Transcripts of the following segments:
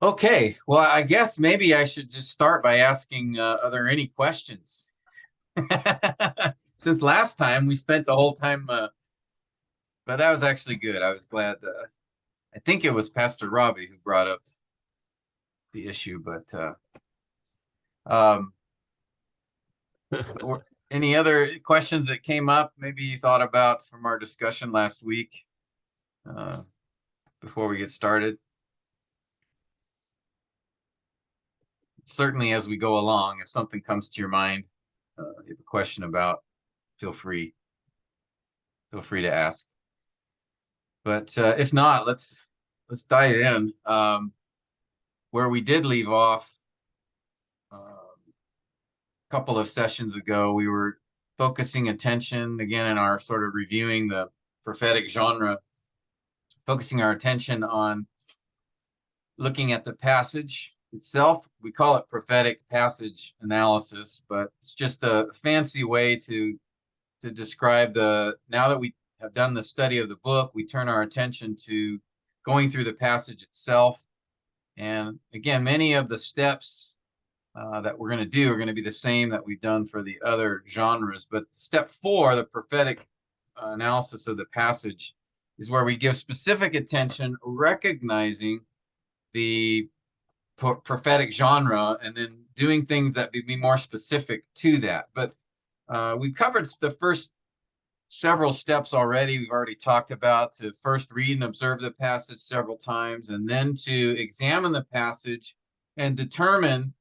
Okay, well, I guess maybe I should just start by asking, are there any questions? Since last time we spent the whole time, but that was actually good. I was glad. I think it was Pastor Robbie who brought up the issue, but um, any other questions that came up? Maybe you thought about from our discussion last week uh, before we get started. Certainly, as we go along, if something comes to your mind, you have a question about, feel free. Feel free to ask. But if not, let's dive in. Where we did leave off a couple of sessions ago, we were focusing attention again in our sort of reviewing the prophetic genre, focusing our attention on looking at the passage itself. We call it prophetic passage analysis, but it's just a fancy way to describe now that we have done the study of the book, we turn our attention to going through the passage itself. And again, many of the steps that we're going to do are going to be the same that we've done for the other genres. But step 4, the prophetic analysis of the passage, is where we give specific attention, recognizing the prophetic genre and then doing things that would be more specific to that. But we covered the first several steps already. We've already talked about to first read and observe the passage several times, and then to examine the passage and determine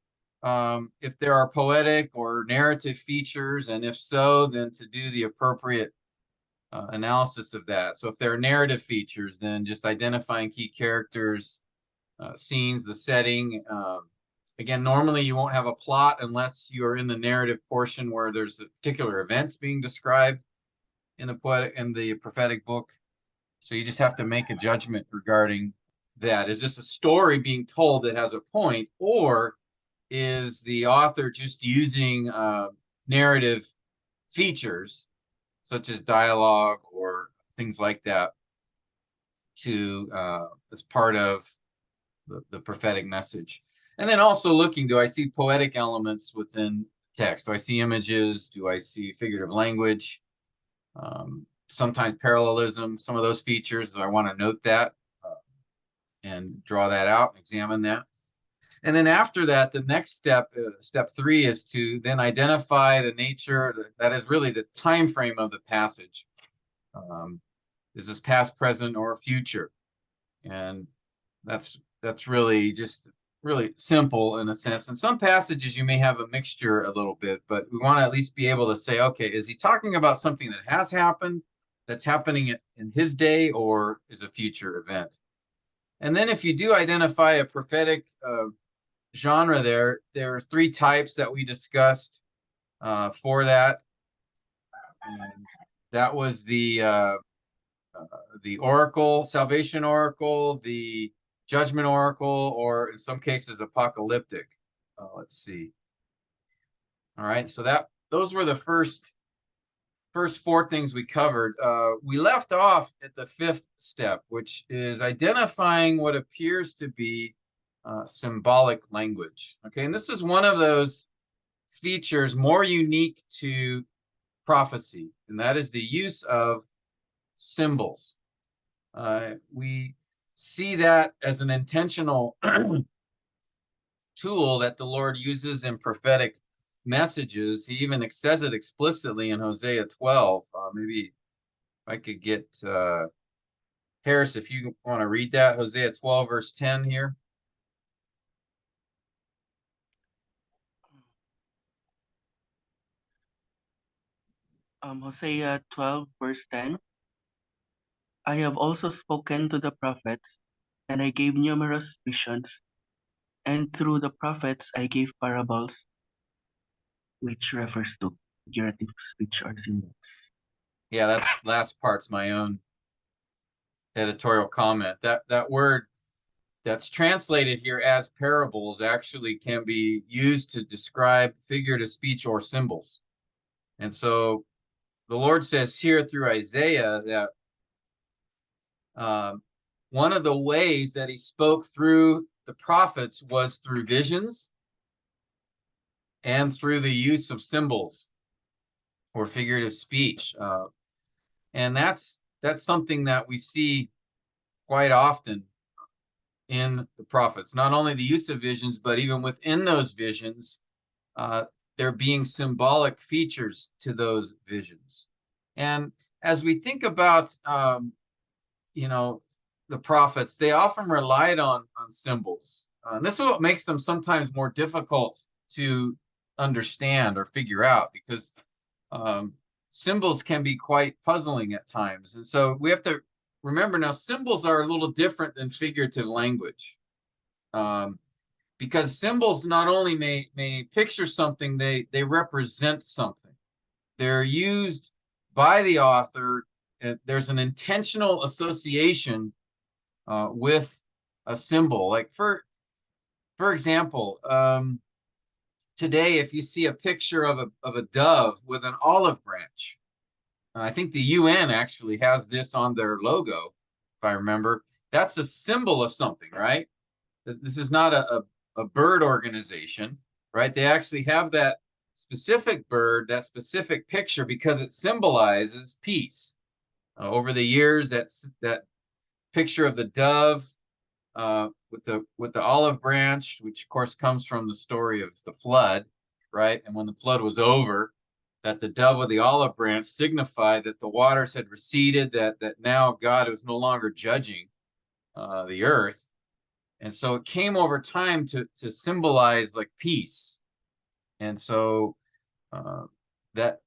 if there are poetic or narrative features, and if so, then to do the appropriate analysis of that. So if there are narrative features, then just identifying key characters, scenes, the setting. Again, normally you won't have a plot unless you are in the narrative portion where there's particular events being described in the prophetic book. So you just have to make a judgment regarding that. Is this a story being told that has a point, or is the author just using narrative features such as dialogue or things like that to as part of the prophetic message? And then also looking, do I see poetic elements within text? Do I see images? Do I see figurative language? Sometimes parallelism, some of those features. I want to note that and draw that out, examine that. And then after that, the next step, step 3, is to then identify the nature, that is really the time frame of the passage. Is this past, present, or future? And that's really just really simple in a sense. In some passages, you may have a mixture a little bit, but we want to at least be able to say, okay, is he talking about something that has happened, that's happening in his day, or is a future event? And then if you do identify a prophetic genre, there are 3 types that we discussed for that. And that was the oracle, salvation oracle, the judgment oracle, or in some cases apocalyptic. Let's see. All right, so those were the first 4 things we covered. We left off at the 5th step, which is identifying what appears to be symbolic language. Okay, and this is one of those features more unique to prophecy, and that is the use of symbols. We see that as an intentional tool that the Lord uses in prophetic messages. He even says it explicitly in Hosea 12. Maybe if I could get Harris, if you want to read that, Hosea 12, verse 10 here. Hosea 12, verse 10. I have also spoken to the prophets, and I gave numerous visions, and through the prophets I gave parables, which refers to figurative speech or symbols. Yeah, that's last part's my own editorial comment. That word that's translated here as parables actually can be used to describe figurative speech or symbols. And so the Lord says here through Isaiah that one of the ways that he spoke through the prophets was through visions and through the use of symbols or figurative speech. And that's something that we see quite often in the prophets. Not only the use of visions, but even within those visions, there being symbolic features to those visions. And as we think about, the prophets, they often relied on symbols. And this is what makes them sometimes more difficult to understand or figure out, because symbols can be quite puzzling at times. And so we have to remember now, symbols are a little different than figurative language. Because symbols not only may picture something, they represent something. They're used by the author. There's an intentional association with a symbol. Like for example, today, if you see a picture of a dove with an olive branch, I think the UN actually has this on their logo, if I remember. That's a symbol of something, right? This is not a bird organization, right? They actually have that specific bird, that specific picture, because it symbolizes peace. Over the years, that picture of the dove with the olive branch, which of course comes from the story of the flood, right? And when the flood was over, that the dove with the olive branch signified that the waters had receded, that now God was no longer judging the earth. And so it came over time to symbolize like peace. And so that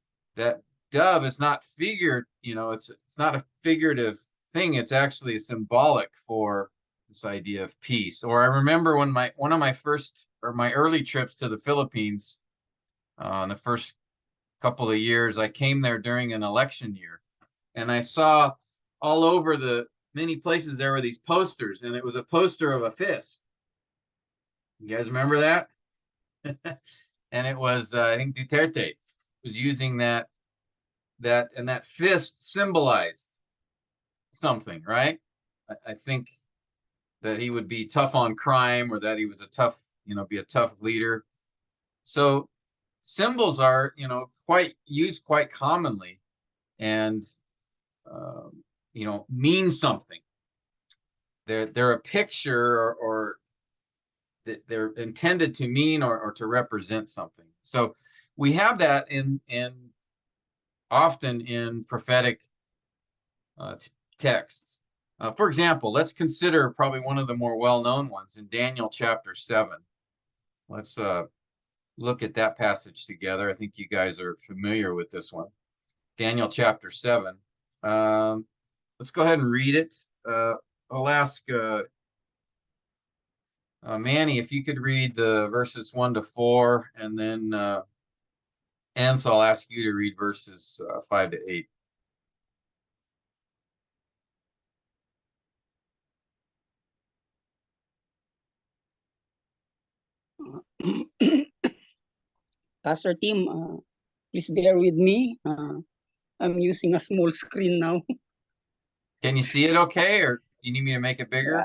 dove is not figured, it's not a figurative thing. It's actually a symbolic for this idea of peace. Or I remember when one of my first or my early trips to the Philippines, in the first couple of years, I came there during an election year, and I saw all over the many places there were these posters, and it was a poster of a fist. You guys remember that? And it was I think Duterte was using that and that fist symbolized something, right? I think that he would be tough on crime, or that he was a tough, be a tough leader. So symbols are, quite used quite commonly, and mean something. They're a picture, or they're intended to mean or to represent something. So we have that in often in prophetic texts. For example, let's consider probably one of the more well-known ones in Daniel chapter 7. Let's look at that passage together. I think you guys are familiar with this one. Daniel chapter 7. Let's go ahead and read it. I'll ask Manny if you could read the verses 1 to 4, and then Ans, I'll ask you to read verses 5 to 8. Pastor Tim, please bear with me. I'm using a small screen now. Can you see it okay, or you need me to make it bigger?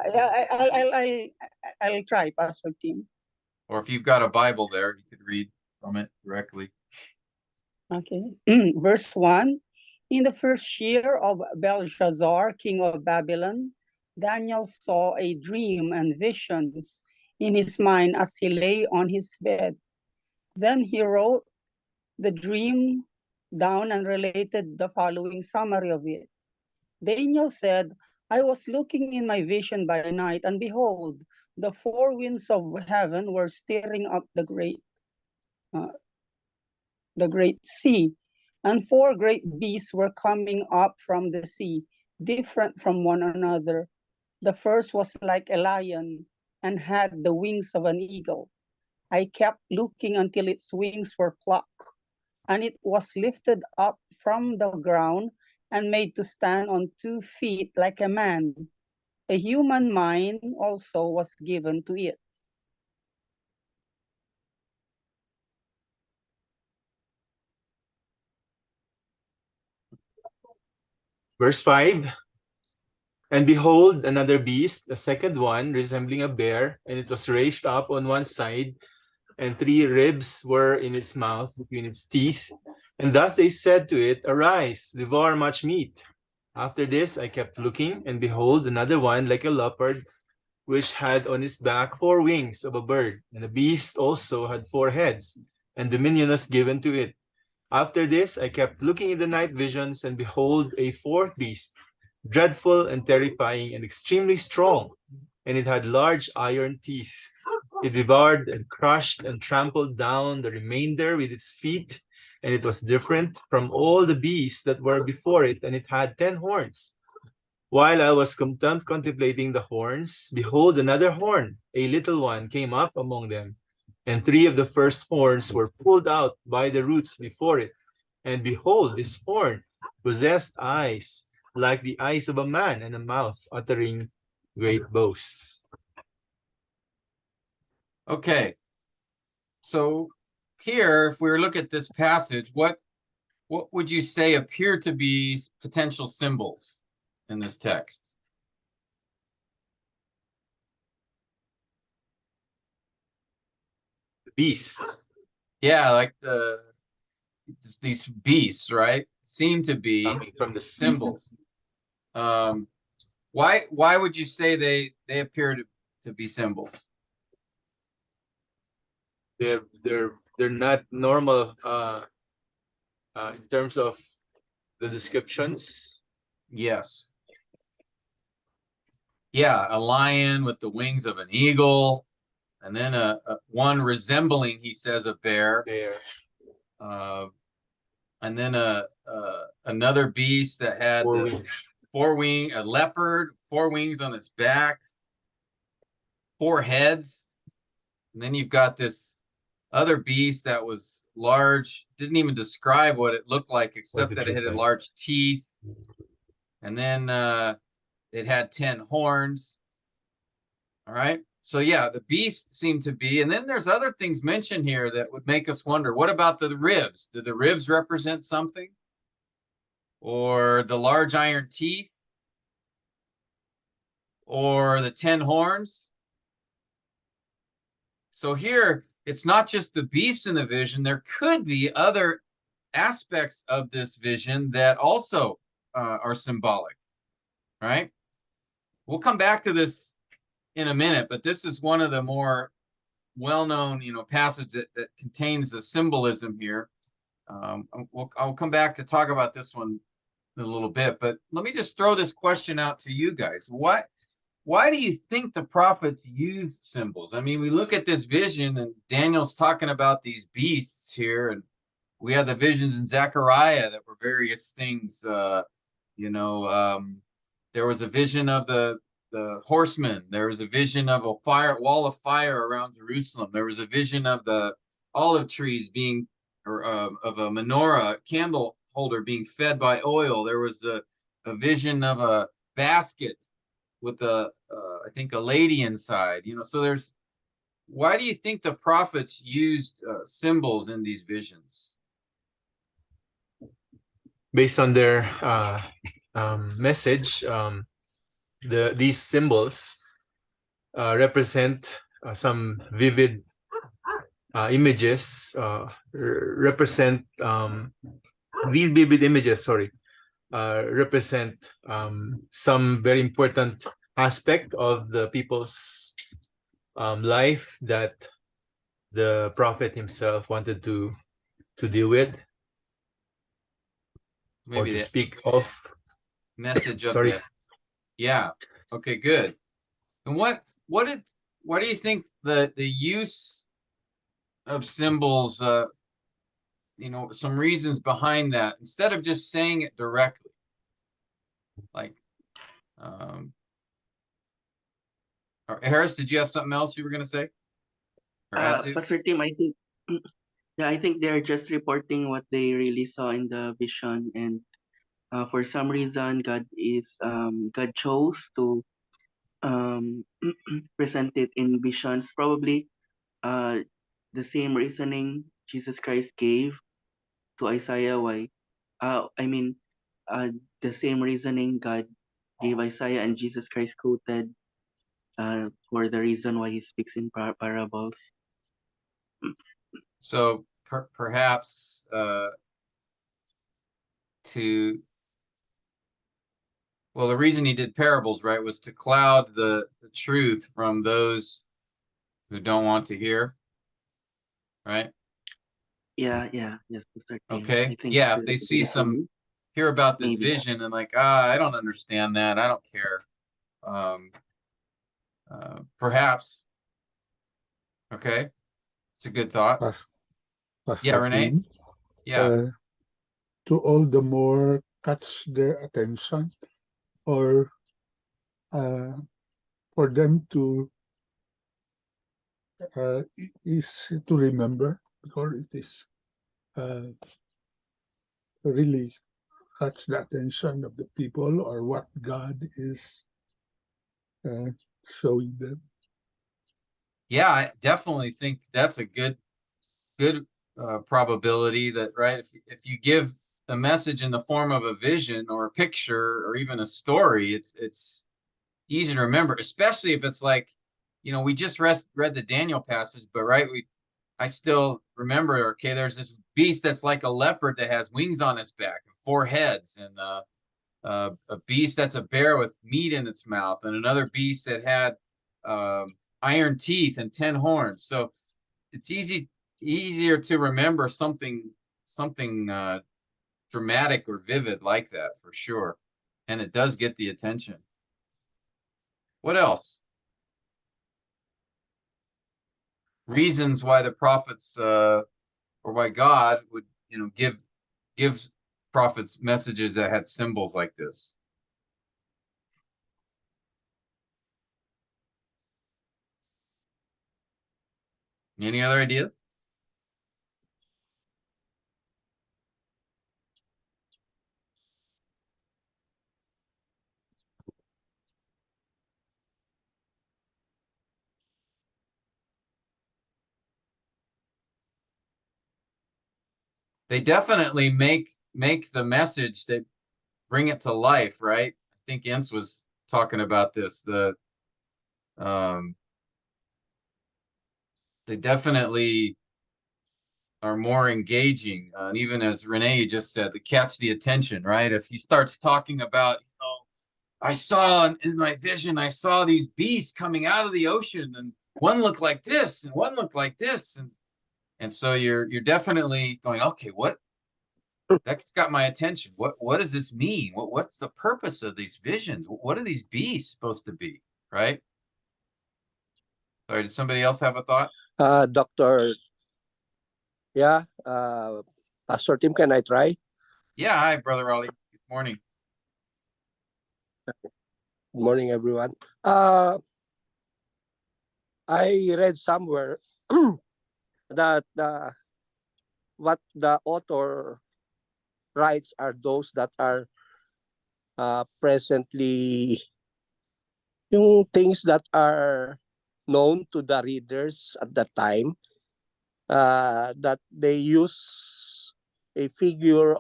I'll try, Pastor Tim. Or if you've got a Bible there, you could read from it directly. Okay. Verse 1. In the first year of Belshazzar, king of Babylon, Daniel saw a dream and visions in his mind as he lay on his bed. Then he wrote the dream down and related the following summary of it. Daniel said, I was looking in my vision by night, and behold, the four winds of heaven were stirring up the great sea, and four great beasts were coming up from the sea, different from one another. The first was like a lion and had the wings of an eagle. I kept looking until its wings were plucked, and it was lifted up from the ground and made to stand on 2 feet like a man. A human mind also was given to it. Verse 5, And behold, another beast, the second one, resembling a bear, and it was raised up on one side, and three ribs were in its mouth between its teeth. And thus they said to it, Arise, devour much meat. After this I kept looking, and behold, another one like a leopard, which had on its back 4 wings of a bird. And the beast also had 4 heads, and dominion was given to it. After this I kept looking in the night visions, and behold, a fourth beast, dreadful and terrifying and extremely strong, and it had large iron teeth. It devoured and crushed and trampled down the remainder with its feet, and it was different from all the beasts that were before it, and it had 10 horns. While I was contemplating the horns, behold, another horn, a little one, came up among them, and 3 of the first horns were pulled out by the roots before it. And behold, this horn possessed eyes like the eyes of a man, and a mouth uttering great boasts. Okay, so here, if we look at this passage, what would you say appear to be potential symbols in this text? The beasts. Yeah, like these beasts, right? Seem to be Coming from the sea. symbols. Why would you say they appear to be symbols? They're not normal in terms of the descriptions. Yes. Yeah, a lion with the wings of an eagle, and then a one resembling, he says, a bear. Bear. And then another beast that had 4 wings. a leopard, 4 wings on its back, 4 heads. And then you've got this other beast that was large, didn't even describe what it looked like, except that it had large teeth. And then it had 10 horns. All right. So yeah, the beasts seem to be, and then there's other things mentioned here that would make us wonder, what about the ribs? Do the ribs represent something? Or the large iron teeth? Or the 10 horns? So here, it's not just the beasts in the vision. There could be other aspects of this vision that also are symbolic, right? We'll come back to this in a minute, but this is one of the more well-known, passages that contains a symbolism here. I'll come back to talk about this one in a little bit, but let me just throw this question out to you guys. Why do you think the prophets used symbols? I mean, we look at this vision, and Daniel's talking about these beasts here, and we have the visions in Zechariah that were various things. There was a vision of the horsemen. There was a vision of a wall of fire around Jerusalem. There was a vision of the olive trees being, or of a menorah, candle holder being fed by oil. There was a vision of a basket with I think a lady inside. So why do you think the prophets used symbols in these visions? Based on their message, these symbols represent some vivid images. Represent these vivid images. Sorry, represent some very important aspect of the people's life that the prophet himself wanted to deal with. Maybe or to speak of. Message of Sorry. Yeah. Okay, good. And what do you think the use of symbols, some reasons behind that, instead of just saying it directly? Like, Harris, did you have something else you were going to say? Or add to? Pastor Tim, I think, yeah, I think they're just reporting what they really saw in the vision, and for some reason, God chose to present it in visions. Probably, the same reasoning Jesus Christ gave to Isaiah. Why? I mean, the same reasoning God gave Isaiah and Jesus Christ quoted for the reason why he speaks in parables. So perhaps well, the reason he did parables, right, was to cloud the truth from those who don't want to hear, right? Yeah, yes, Mr. Tim. Okay. I think Yeah, if they see hear about this maybe. vision and like, I don't understand that. I don't care. Perhaps. Okay. It's a good thought. Pas- Yeah, Pastor Renee? Tim, Yeah. to all the more catch their attention, or for them to is to remember, because it is really catch the attention of the people, or what God is showing them. Yeah, I definitely think that's a good probability that, right, if you give a message in the form of a vision or a picture or even a story, it's easy to remember, especially if it's like, we just read the Daniel passage, but right, I still remember, okay, there's this beast that's like a leopard that has wings on its back and 4 heads, and a beast that's a bear with meat in its mouth, and another beast that had iron teeth and 10 horns. So it's easier to remember something dramatic or vivid like that, for sure, and it does get the attention. What else? Reasons why the prophets or why God would give prophets messages that had symbols like this. Any other ideas? They definitely make the message, that bring it to life, right? I think Ince was talking about this. They definitely are more engaging, and even as Renee just said, to catch the attention, right? If he starts talking about, I saw in my vision, I saw these beasts coming out of the ocean, and one looked like this, and one looked like this, and so you're definitely going, okay, that's got my attention. What does this mean? What's the purpose of these visions? What are these beasts supposed to be, right? Sorry, did somebody else have a thought? Doctor, yeah, Pastor Tim, can I try? Yeah, hi, Brother Raleigh. Good morning. Good morning, everyone. I read somewhere that what the author writes are those that are presently yung things that are known to the readers at that time, that they use a figure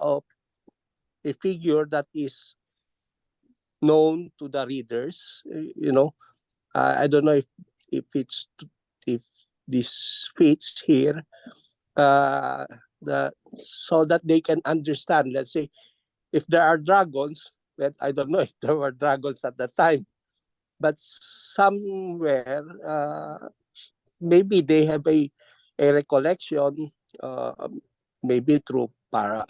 that is known to the readers. I don't know if this fits here, so that they can understand. Let's say if there are dragons, well, I don't know if there were dragons at that time, but somewhere maybe they have a recollection, maybe through I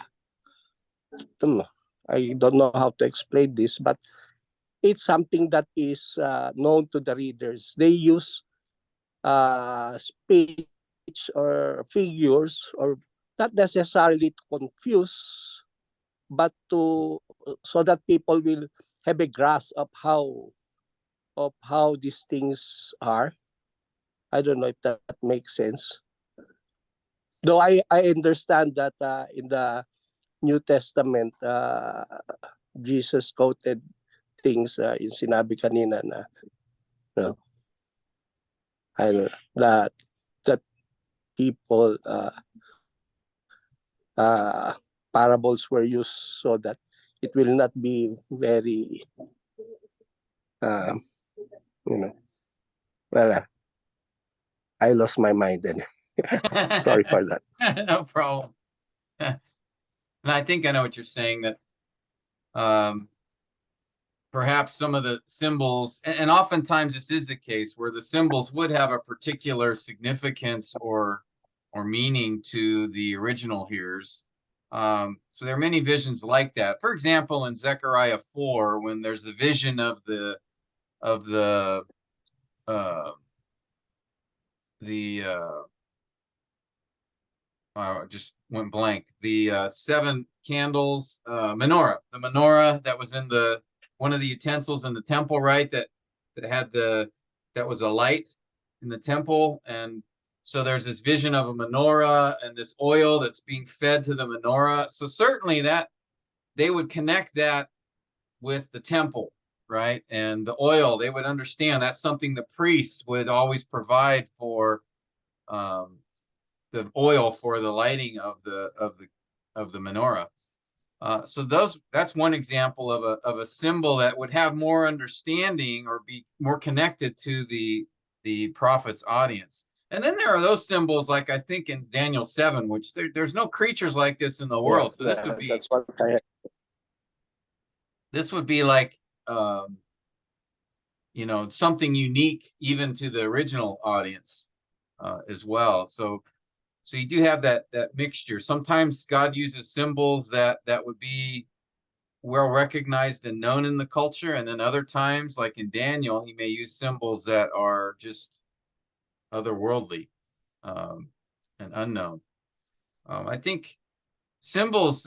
don't know how to explain this, but it's something that is known to the readers. They use speech or figures, or not necessarily to confuse, but to so that people will have a grasp of how these things are. I don't know if that makes sense. Though I understand that in the New Testament, Jesus quoted things in sinabi kanina na, that people, parables were used so that it will not be very Um, you know, well, I lost my mind then. Sorry for that. No problem. And I think I know what you're saying, that perhaps some of the symbols, and oftentimes this is the case, where the symbols would have a particular significance or meaning to the original hearers. So there are many visions like that. For example, in Zechariah 4, when there's the vision of the just went blank. The 7 candles menorah, the menorah that was in the one of the utensils in the temple, right? That had that was a light in the temple, and so there's this vision of a menorah and this oil that's being fed to the menorah. So certainly that they would connect that with the temple, right? And the oil, they would understand that's something the priests would always provide for the oil for the lighting of the menorah. So that's one example of a symbol that would have more understanding or be more connected to the prophet's audience. And then there are those symbols, like I think in Daniel 7, which there's no creatures like this in the world. So this would be That's what I this would be like something unique even to the original audience as well. So you do have that mixture. Sometimes God uses symbols that would be well recognized and known in the culture, and then other times, like in Daniel, he may use symbols that are just otherworldly and unknown. I think symbols,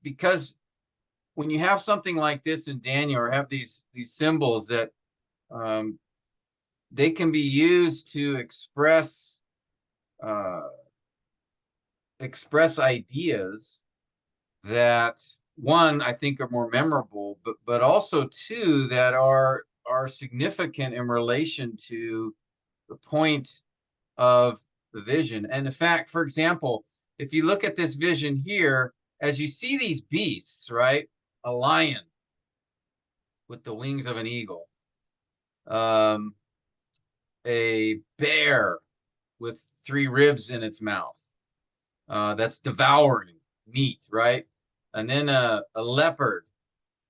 because when you have something like this in Daniel, or have these symbols that they can be used to express ideas that, one, I think are more memorable, but also two, that are significant in relation to the point of the vision. And in fact, for example, if you look at this vision here, as you see these beasts, right? A lion with the wings of an eagle, a bear with 3 ribs in its mouth, that's devouring meat, right? And then a leopard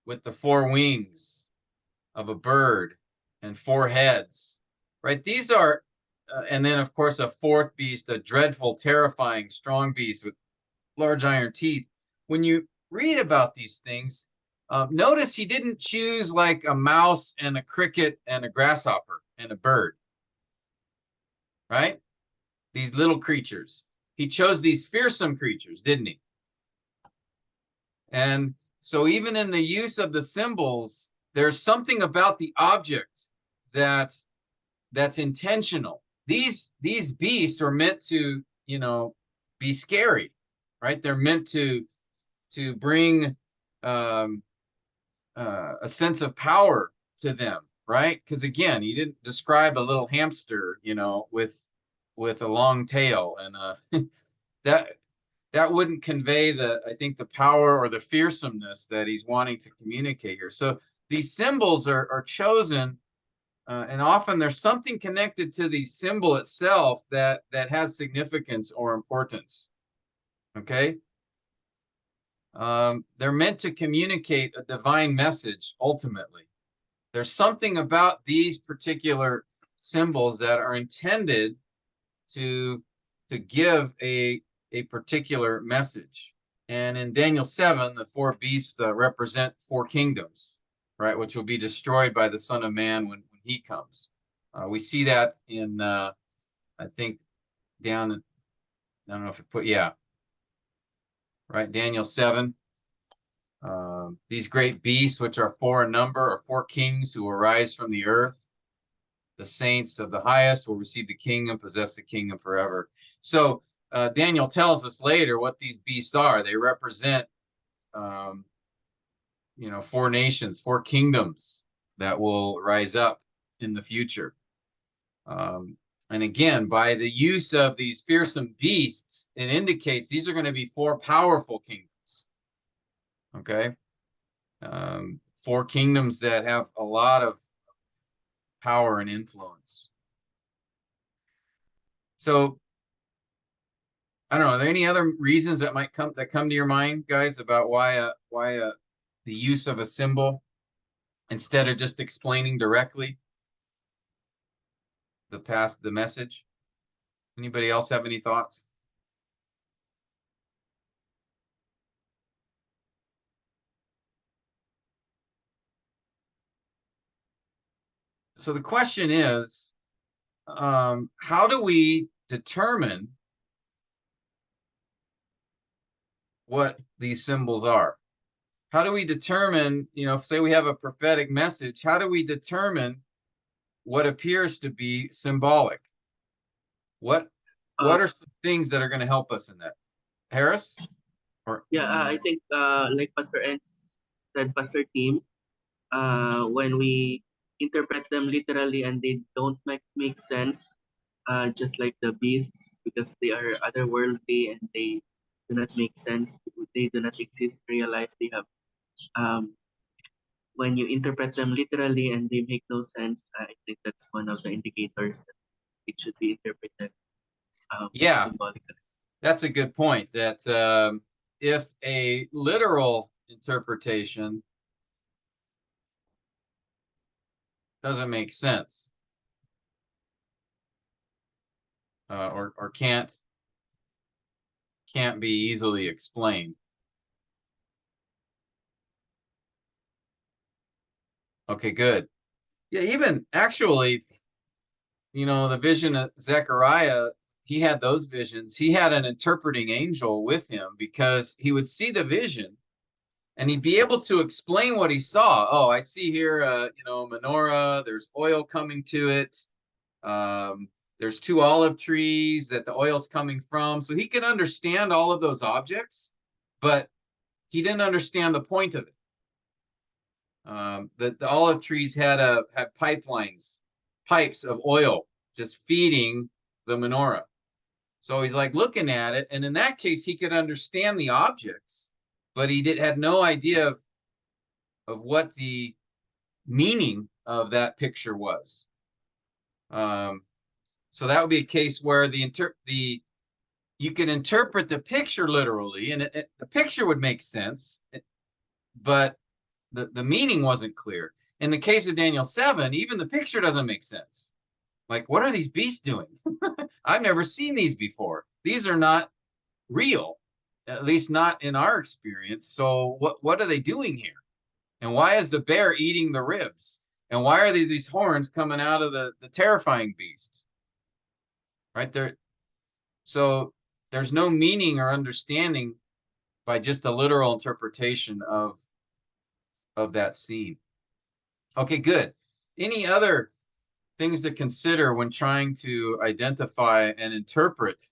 with the 4 wings of a bird and 4 heads, right? These are, and then of course a 4th beast, a dreadful, terrifying, strong beast with large iron teeth. When you read about these things, notice he didn't choose like a mouse and a cricket and a grasshopper and a bird, right? These little creatures. He chose these fearsome creatures, didn't he? And so even in the use of the symbols, there's something about the object that's intentional. These beasts are meant to, be scary, right? They're meant to bring a sense of power to them, right? Because again, you didn't describe a little hamster, with a long tail, and that wouldn't convey I think the power or the fearsomeness that he's wanting to communicate here. So these symbols are chosen, and often there's something connected to the symbol itself that has significance or importance. Okay. They're meant to communicate a divine message ultimately. There's something about these particular symbols that are intended to give a particular message. And in Daniel 7, the 4 beasts represent 4 kingdoms, right, which will be destroyed by the Son of Man when he comes. We see that in, I think, down, I don't know if it put, yeah, right, Daniel 7. These great beasts, which are 4 in number, are 4 kings who arise from the earth. The saints of the highest will receive the kingdom, possess the kingdom forever. So Daniel tells us later what these beasts are. They represent, 4 nations, 4 kingdoms that will rise up in the future. And again, by the use of these fearsome beasts, it indicates these are going to be 4 powerful kingdoms. Okay. 4 four kingdoms that have a lot of power and influence. So I don't know, are there any other reasons that might come to your mind, guys, about why the use of a symbol instead of just explaining directly the message? Anybody else have any thoughts? So the question is, how do we determine what these symbols are? How do we determine, say we have a prophetic message, how do we determine what appears to be symbolic? What are some things that are going to help us in that? Harris? I think like Pastor Ents said, Pastor Tim, when we interpret them literally and they don't make sense, just like the beasts, because they are otherworldly and they do not make sense. They do not exist real life. They have when you interpret them literally and they make no sense, I think that's one of the indicators that it should be interpreted symbolically. That's a good point. That if a literal interpretation doesn't make sense, or can't be easily explained. Okay, good. Yeah, even actually, the vision of Zechariah, he had those visions. He had an interpreting angel with him because he would see the vision and he'd be able to explain what he saw. Oh, I see here, menorah, there's oil coming to it. There's two olive trees that the oil's coming from. So he could understand all of those objects, but he didn't understand the point of it. The olive trees had pipes of oil just feeding the menorah. So he's like looking at it, and in that case, he could understand the objects, but he had no idea of what the meaning of that picture was. So that would be a case where you can interpret the picture literally, and the picture would make sense, but the meaning wasn't clear. In the case of Daniel 7, even the picture doesn't make sense. Like, what are these beasts doing? I've never seen these before. These are not real, at least not in our experience. So what are they doing here? And why is the bear eating the ribs? And why are these horns coming out of the terrifying beast? Right there. So there's no meaning or understanding by just a literal interpretation of that scene. Okay, good. Any other things to consider when trying to identify and interpret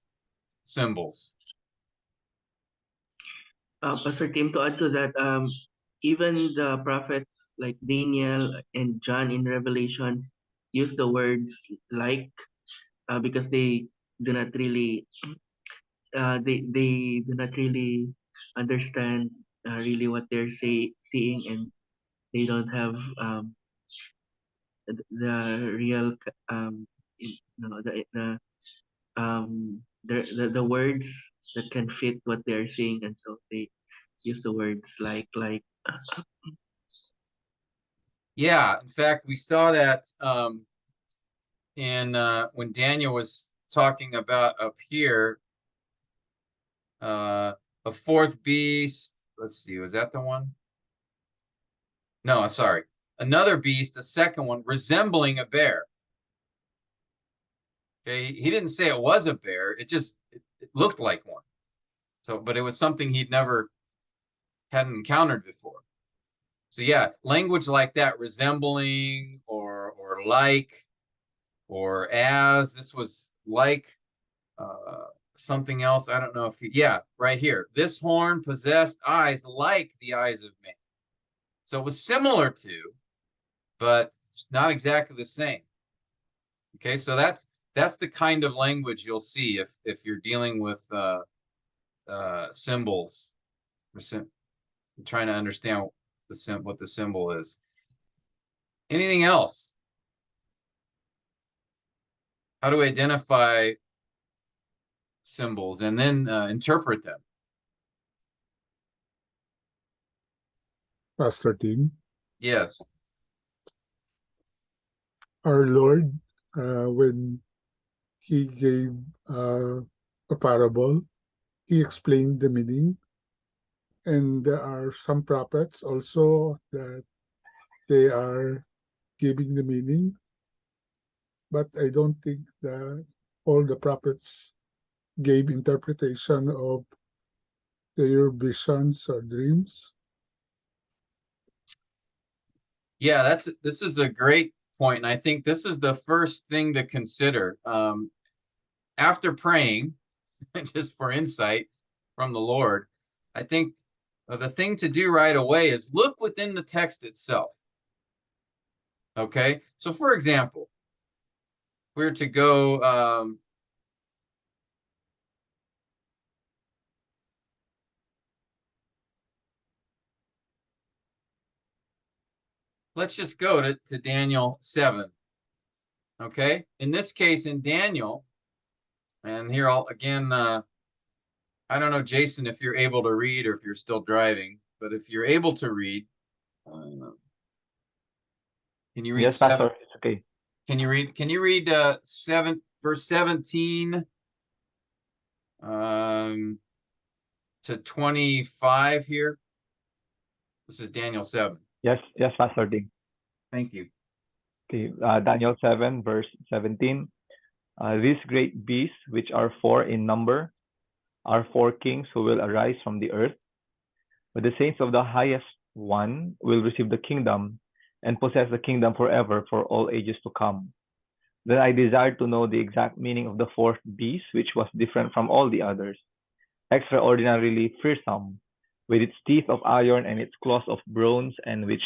symbols? Pastor Tim, to add to that, even the prophets like Daniel and John in Revelations use the words like because they do not really they do not really understand really what they're seeing, and they don't have the real the words that can fit what they're seeing, and so they use the words like Yeah, in fact, we saw that in when Daniel was talking about up here, a fourth beast. Let's see, was that the one? No, sorry. Another beast, a second one, resembling a bear. Okay, he didn't say it was a bear. It looked like one. So, but it was something hadn't encountered before. So yeah, language like that, resembling or like or as. This was like something else. I don't know if right here. This horn possessed eyes like the eyes of man. So it was similar to, but not exactly the same. Okay, so that's the kind of language you'll see if you're dealing with symbols, trying to understand what the symbol is. Anything else? How do we identify symbols and then interpret them? Pastor Tim, Yes. our Lord, when he gave a parable, he explained the meaning. And there are some prophets also that they are giving the meaning. But I don't think that all the prophets gave interpretation of their visions or dreams. Yeah, this is a great point, and I think this is the first thing to consider. After praying, just for insight from the Lord, I think the thing to do right away is look within the text itself. Okay, so for example, if we were to go let's just go to Daniel 7. Okay, in this case, in Daniel, and here I'll again, I don't know, Jason, if you're able to read or if you're still driving, but if you're able to read, can you read Yes, 7? Pastor, it's okay. Can you read 7 verse 17 to 25 here? This is Daniel 7. Yes, Pastor Ding. Thank you. Okay, Daniel 7, verse 17. These great beasts, which are 4 in number, are 4 kings who will arise from the earth. But the saints of the highest one will receive the kingdom and possess the kingdom forever for all ages to come. Then I desired to know the exact meaning of the 4th beast, which was different from all the others, extraordinarily fearsome, with its teeth of iron and its claws of bronze, and which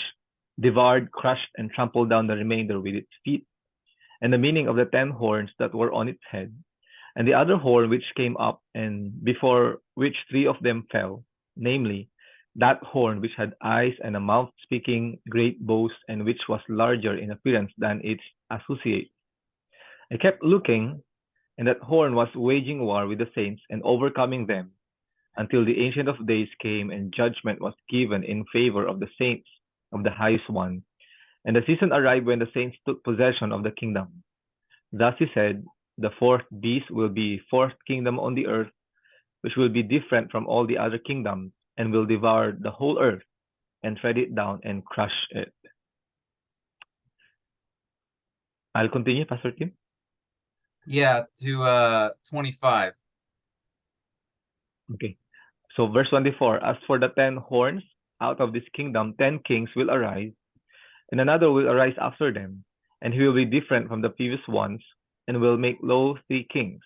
devoured, crushed, and trampled down the remainder with its feet, and the meaning of the 10 horns that were on its head, and the other horn which came up, and before which 3 of them fell, namely, that horn which had eyes and a mouth speaking great boasts, and which was larger in appearance than its associate. I kept looking, and that horn was waging war with the saints and overcoming them, until the Ancient of Days came and judgment was given in favor of the saints of the highest one. And the season arrived when the saints took possession of the kingdom. Thus he said, the 4th beast will be 4th kingdom on the earth, which will be different from all the other kingdoms, and will devour the whole earth, and tread it down and crush it. I'll continue, Pastor Tim. Yeah, to 25. Okay. So verse 24, as for the 10 horns, out of this kingdom 10 kings will arise, and another will arise after them, and he will be different from the previous ones, and will make low 3 kings.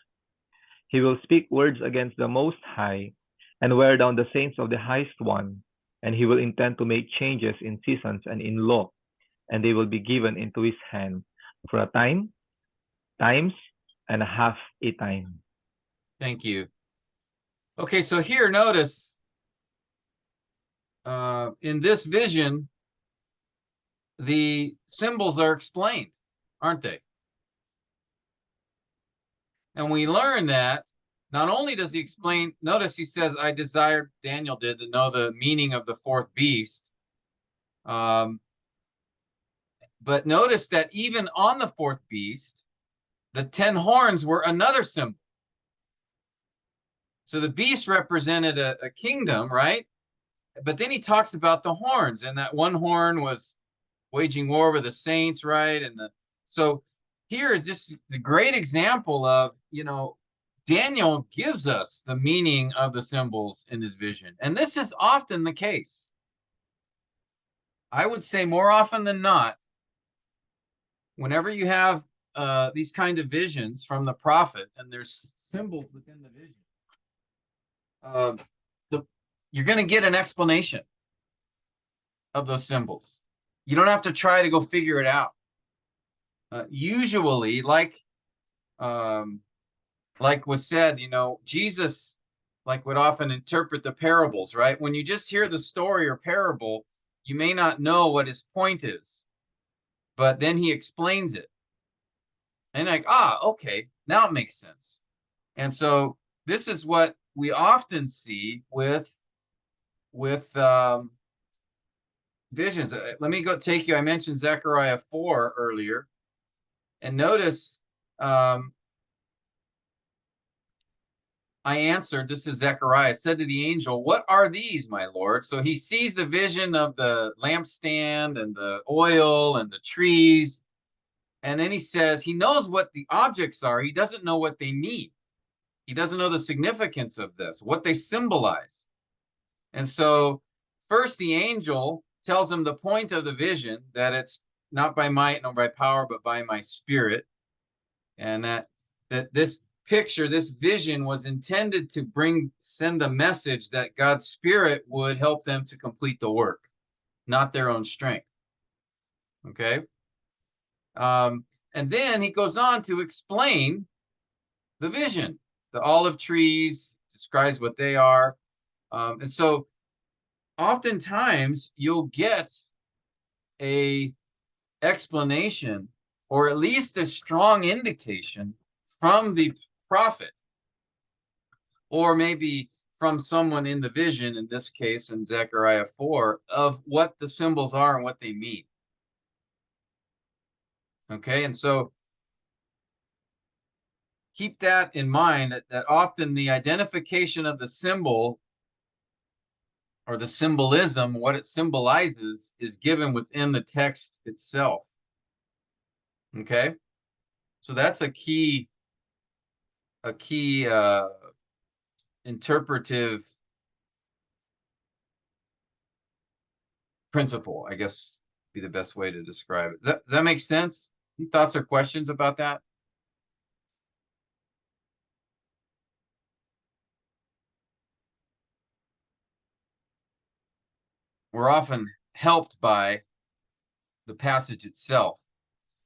He will speak words against the Most High, and wear down the saints of the highest one, and he will intend to make changes in seasons and in law, and they will be given into his hand for a time, times, and a half a time. Thank you. Okay, so here, notice in this vision, the symbols are explained, aren't they? And we learn that not only does he explain, notice he says, I desired, Daniel did, to know the meaning of the 4th beast. But notice that even on the 4th beast, the 10 horns were another symbol. So the beast represented a kingdom, right? But then he talks about the horns, and that one horn was waging war with the saints, right? And so here is just the great example of, Daniel gives us the meaning of the symbols in his vision. And this is often the case. I would say more often than not, whenever you have these kind of visions from the prophet, and there's symbols within the vision, you're going to get an explanation of those symbols. You don't have to try to go figure it out. Usually, like was said, Jesus would often interpret the parables, right? When you just hear the story or parable, you may not know what his point is, but then he explains it. And like, okay, now it makes sense. And so this is what we often see with visions. Let me go take you. I mentioned Zechariah 4 earlier, and notice I answered, this is Zechariah, said to the angel, what are these, my Lord? So he sees the vision of the lampstand and the oil and the trees. And then he says, he knows what the objects are. He doesn't know what they mean. He doesn't know the significance of this, what they symbolize. And so first the angel tells him the point of the vision, that it's not by might nor by power, but by my spirit. And that this picture, this vision was intended to send a message that God's spirit would help them to complete the work, not their own strength. Okay. And then he goes on to explain the vision. The olive trees, describes what they are. And so oftentimes you'll get a explanation, or at least a strong indication from the prophet, or maybe from someone in the vision, in this case in Zechariah 4, of what the symbols are and what they mean. Okay, and so keep that in mind, that often the identification of the symbol or the symbolism, what it symbolizes, is given within the text itself. Okay, so that's a key interpretive principle, I guess, be the best way to describe it. Does that make sense? Any thoughts or questions about that? We're often helped by the passage itself,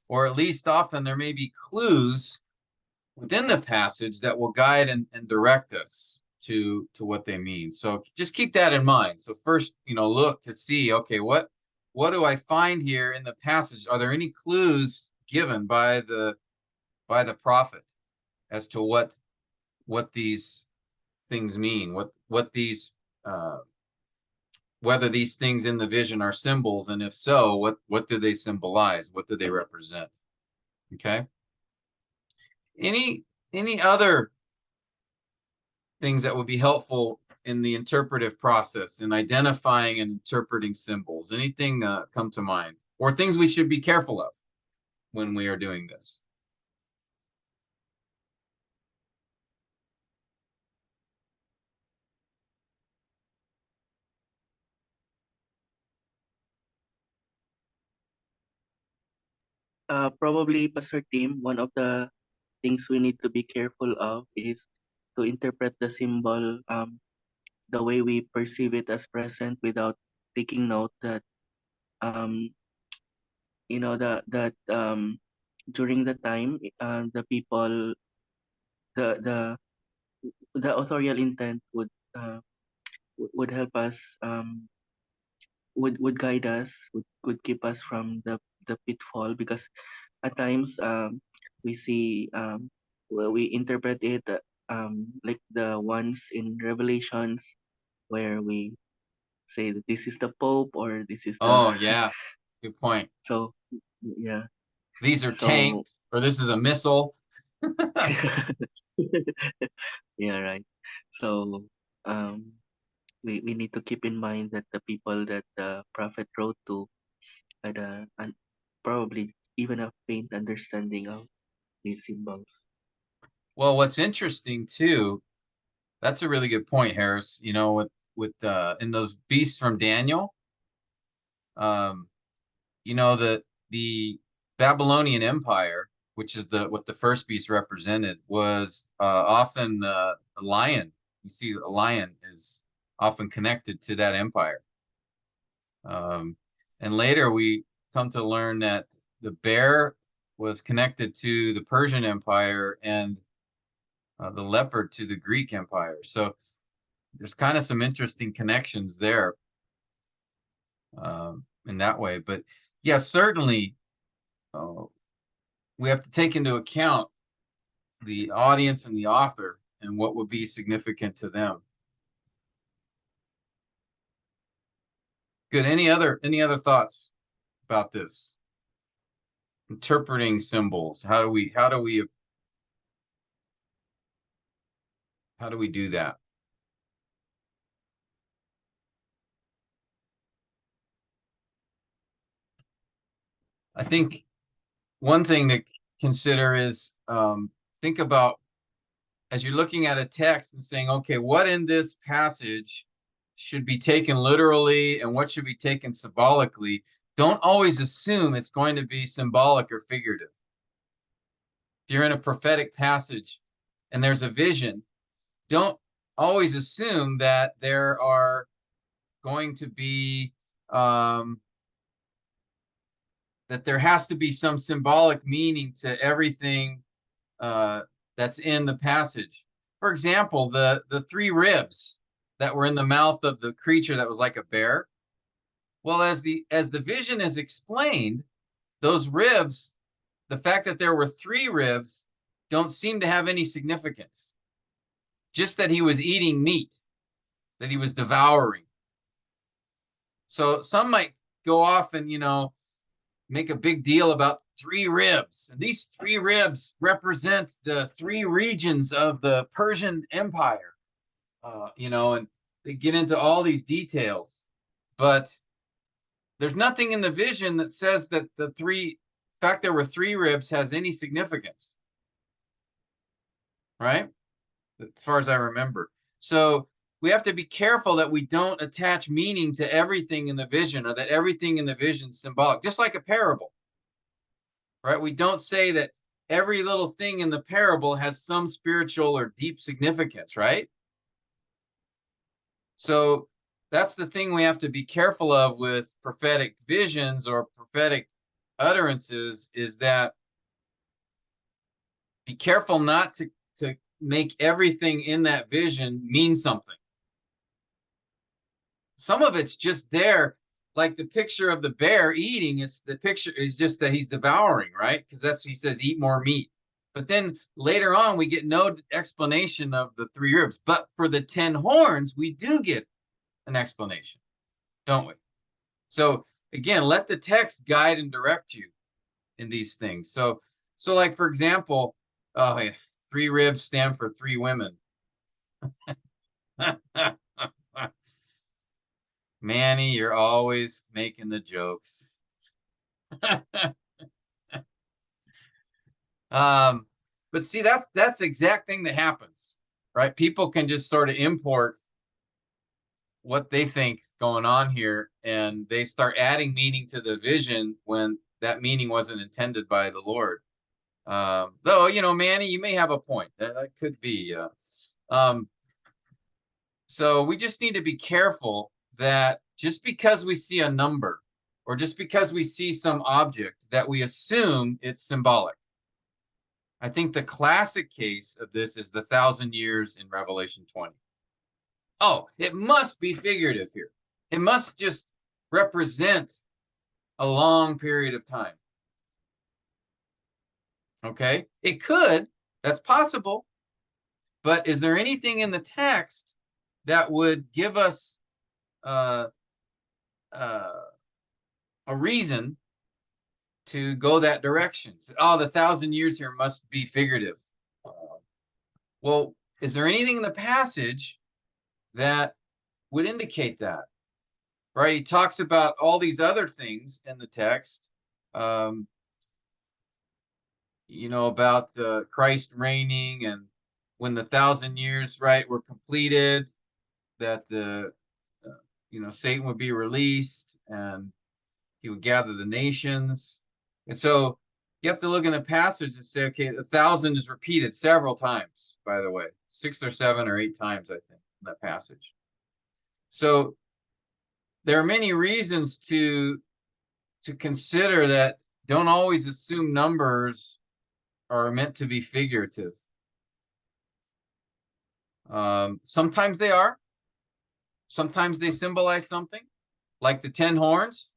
or at least often there may be clues within the passage that will guide and direct us to what they mean. So just keep that in mind. So first, look to see, okay, what do I find here in the passage? Are there any clues given by the prophet as to what these things mean, what these whether these things in the vision are symbols, and if so, what do they symbolize? What do they represent? Okay. Any other things that would be helpful in the interpretive process, in identifying and interpreting symbols? Anything come to mind, or things we should be careful of when we are doing this? Probably, Pastor Tim, one of the things we need to be careful of is to interpret the symbol the way we perceive it as present, without taking note that um, that during the time, the people, the the the authorial intent would help us, would guide us, would keep us from the pitfall, because at times we see, we interpret it, like the ones in Revelations, where we say that this is the Pope, or this is the Oh yeah, good point. so yeah. These are So tanks, or this is a missile. yeah, right. So um we need to keep in mind that the people that the prophet wrote to had probably even a faint understanding of these symbols. Well, what's interesting too, that's a really good point, Harris. With in those beasts from Daniel, the Babylonian Empire, which is what the first beast represented, was often a lion. You see, a lion is often connected to that empire. And later we come to learn that the bear was connected to the Persian Empire, and the leopard to the Greek Empire. So there's kind of some interesting connections there. in that way. But yeah, certainly we have to take into account the audience and the author and what would be significant to them. Good. Any other thoughts about this? Interpreting symbols. How do we do that? I think one thing to consider is think about, as you're looking at a text and saying, okay, what in this passage should be taken literally and what should be taken symbolically? Don't always assume it's going to be symbolic or figurative. If you're in a prophetic passage and there's a vision, don't always assume that there are going to be that there has to be some symbolic meaning to everything that's in the passage. For example, the three ribs that were in the mouth of the creature that was like a bear. Well, as the vision is explained, those ribs, the fact that there were three ribs, don't seem to have any significance. Just that he was eating meat, that he was devouring. So some might go off and, make a big deal about three ribs. And these three ribs represent the three regions of the Persian Empire, and they get into all these details. But there's nothing in the vision that says that the fact there were three ribs has any significance, right? As far as I remember. So we have to be careful that we don't attach meaning to everything in the vision, or that everything in the vision is symbolic, just like a parable, right? We don't say that every little thing in the parable has some spiritual or deep significance, right? So that's the thing we have to be careful of with prophetic visions or prophetic utterances, is that be careful not to make everything in that vision mean something. Some of it's just there, like the picture of the bear eating. The picture is just that he's devouring, right? Because he says, eat more meat. But then later on, we get no explanation of the three ribs. But for the 10 horns, we do get an explanation, don't we? So again, let the text guide and direct you in these things. So like, for example, three ribs stand for three women. Manny, you're always making the jokes. But see, that's the exact thing that happens, right? People can just sort of import what they think's going on here, and they start adding meaning to the vision when that meaning wasn't intended by the Lord. Though, Manny, you may have a point. That could be. So we just need to be careful that just because we see a number, or just because we see some object, that we assume it's symbolic. I think the classic case of this is the 1,000 years in Revelation 20. Oh, it must be figurative here. It must just represent a long period of time. Okay, it could, that's possible. But is there anything in the text that would give us a reason to go that direction? Oh, the 1,000 years here must be figurative. Well, is there anything in the passage that would indicate that? Right? He talks about all these other things in the text, about Christ reigning, and when the 1,000 years, right, were completed, that Satan would be released and he would gather the nations. And so you have to look in the passage and say, okay, 1,000 is repeated several times, by the way, 6 or 7 or 8 times, I think, in that passage. So there are many reasons to consider that. Don't always assume numbers are meant to be figurative. Sometimes they are. Sometimes they symbolize something. like the 10 horns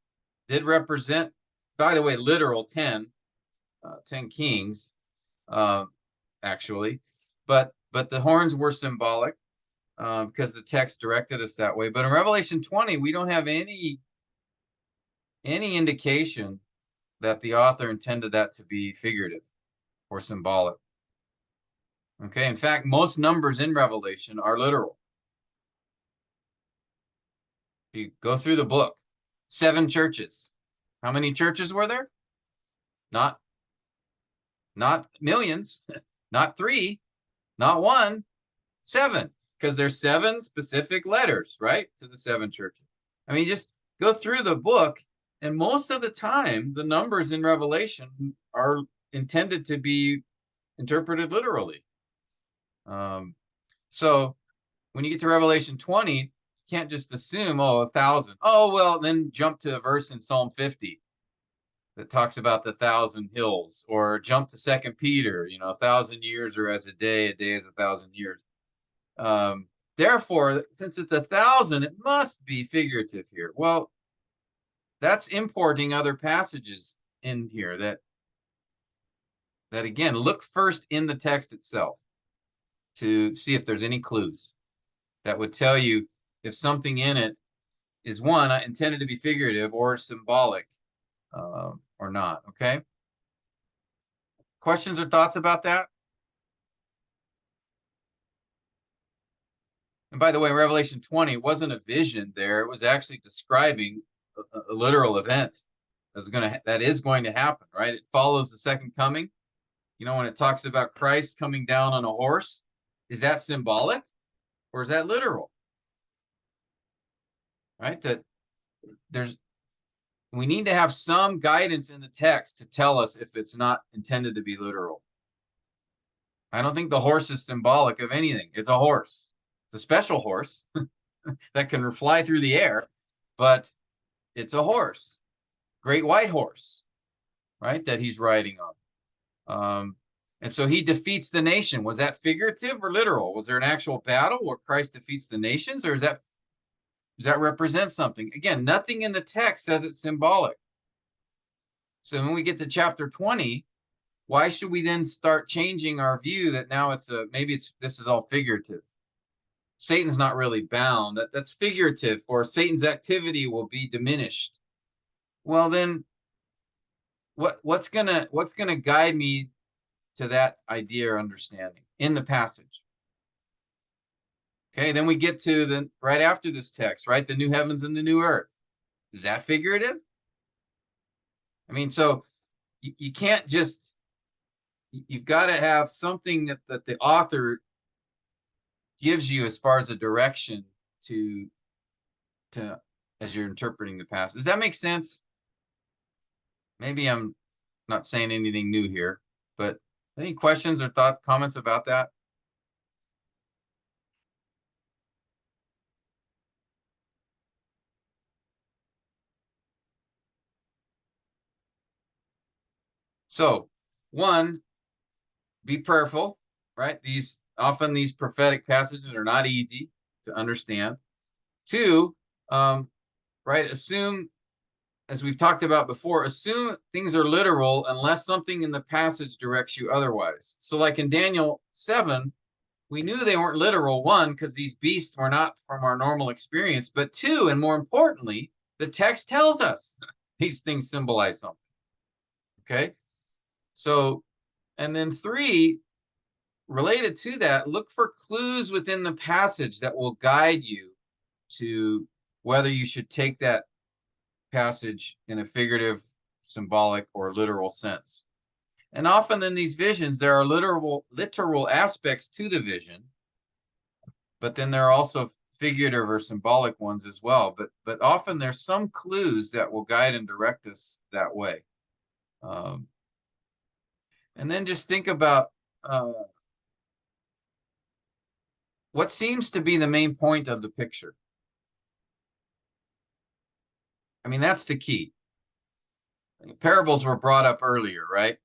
did represent, by the way, literal 10 kings, actually, but the horns were symbolic because the text directed us that way. But in Revelation 20, we don't have any indication that the author intended that to be figurative or symbolic. Okay, in fact, most numbers in Revelation are literal. If you go through the book, 7 churches. How many churches were there? Not millions, not 3, not 1, 7, because there's 7 specific letters, right, to the 7 churches. I mean, just go through the book, and most of the time, the numbers in Revelation are intended to be interpreted literally. So when you get to Revelation 20, you can't just assume, 1,000. Oh, well, then jump to a verse in Psalm 50 that talks about the 1,000 hills, or jump to 2 Peter, 1,000 years are as a day is 1,000 years. Therefore, since it's 1,000, it must be figurative here. Well, that's importing other passages in here that again, look first in the text itself to see if there's any clues that would tell you if something in it is one intended to be figurative or symbolic or not. Okay. Questions or thoughts about that? And by the way, in Revelation 20, it wasn't a vision there. It was actually describing a literal event that is going to happen, right? It follows the second coming. When it talks about Christ coming down on a horse, is that symbolic or is that literal? Right? That we need to have some guidance in the text to tell us if it's not intended to be literal. I don't think the horse is symbolic of anything. It's a horse. It's a special horse that can fly through the air, but it's a horse, great white horse, right, that he's riding on. And so he defeats the nation. Was that figurative or literal? Was there an actual battle where Christ defeats the nations, or does that represent something? Again, nothing in the text says it's symbolic. So when we get to chapter 20, why should we then start changing our view that now this is all figurative? Satan's not really bound. That's figurative, for Satan's activity will be diminished. Well, then what's gonna guide me to that idea or understanding in the passage? Okay, then we get to right after this text, right? The new heavens and the new earth. Is that figurative? I mean, so you can't just, you've got to have something that the author gives you as far as a direction to as you're interpreting the passage. Does that make sense? Maybe I'm not saying anything new here, but any questions or comments about that? So, one, be prayerful, right? Often these prophetic passages are not easy to understand. 2, right, assume, as we've talked about before, assume things are literal unless something in the passage directs you otherwise. So like in Daniel 7, we knew they weren't literal, 1, because these beasts were not from our normal experience, but 2, and more importantly, the text tells us these things symbolize something. Okay? So, and then 3, related to that, look for clues within the passage that will guide you to whether you should take that passage in a figurative, symbolic, or literal sense. And often in these visions, there are literal aspects to the vision, but then there are also figurative or symbolic ones as well. But often there's some clues that will guide and direct us that way. And then just think about what seems to be the main point of the picture. I mean, that's the key. Parables were brought up earlier, right?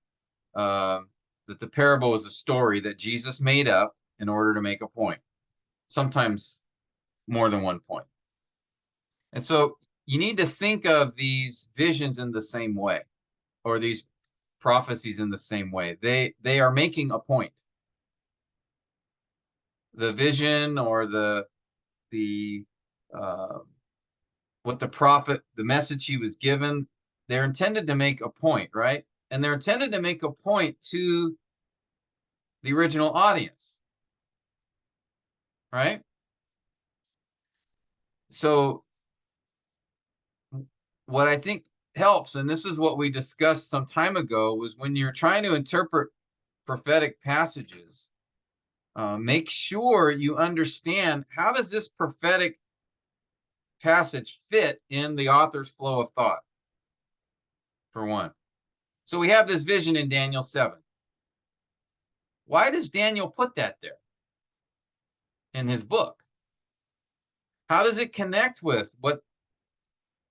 That the parable is a story that Jesus made up in order to make a point, sometimes more than one point. And so you need to think of these visions in the same way, or these prophecies in the same way. They are making a point. The vision or the what the prophet, the message he was given, they're intended to make a point, right? And they're intended to make a point to the original audience, right? So what I think helps, and this is what we discussed some time ago, was when you're trying to interpret prophetic passages, make sure you understand, how does this prophetic passage fit in the author's flow of thought, for one. So we have this vision in Daniel 7. Why does Daniel put that there in his book? How does it connect with what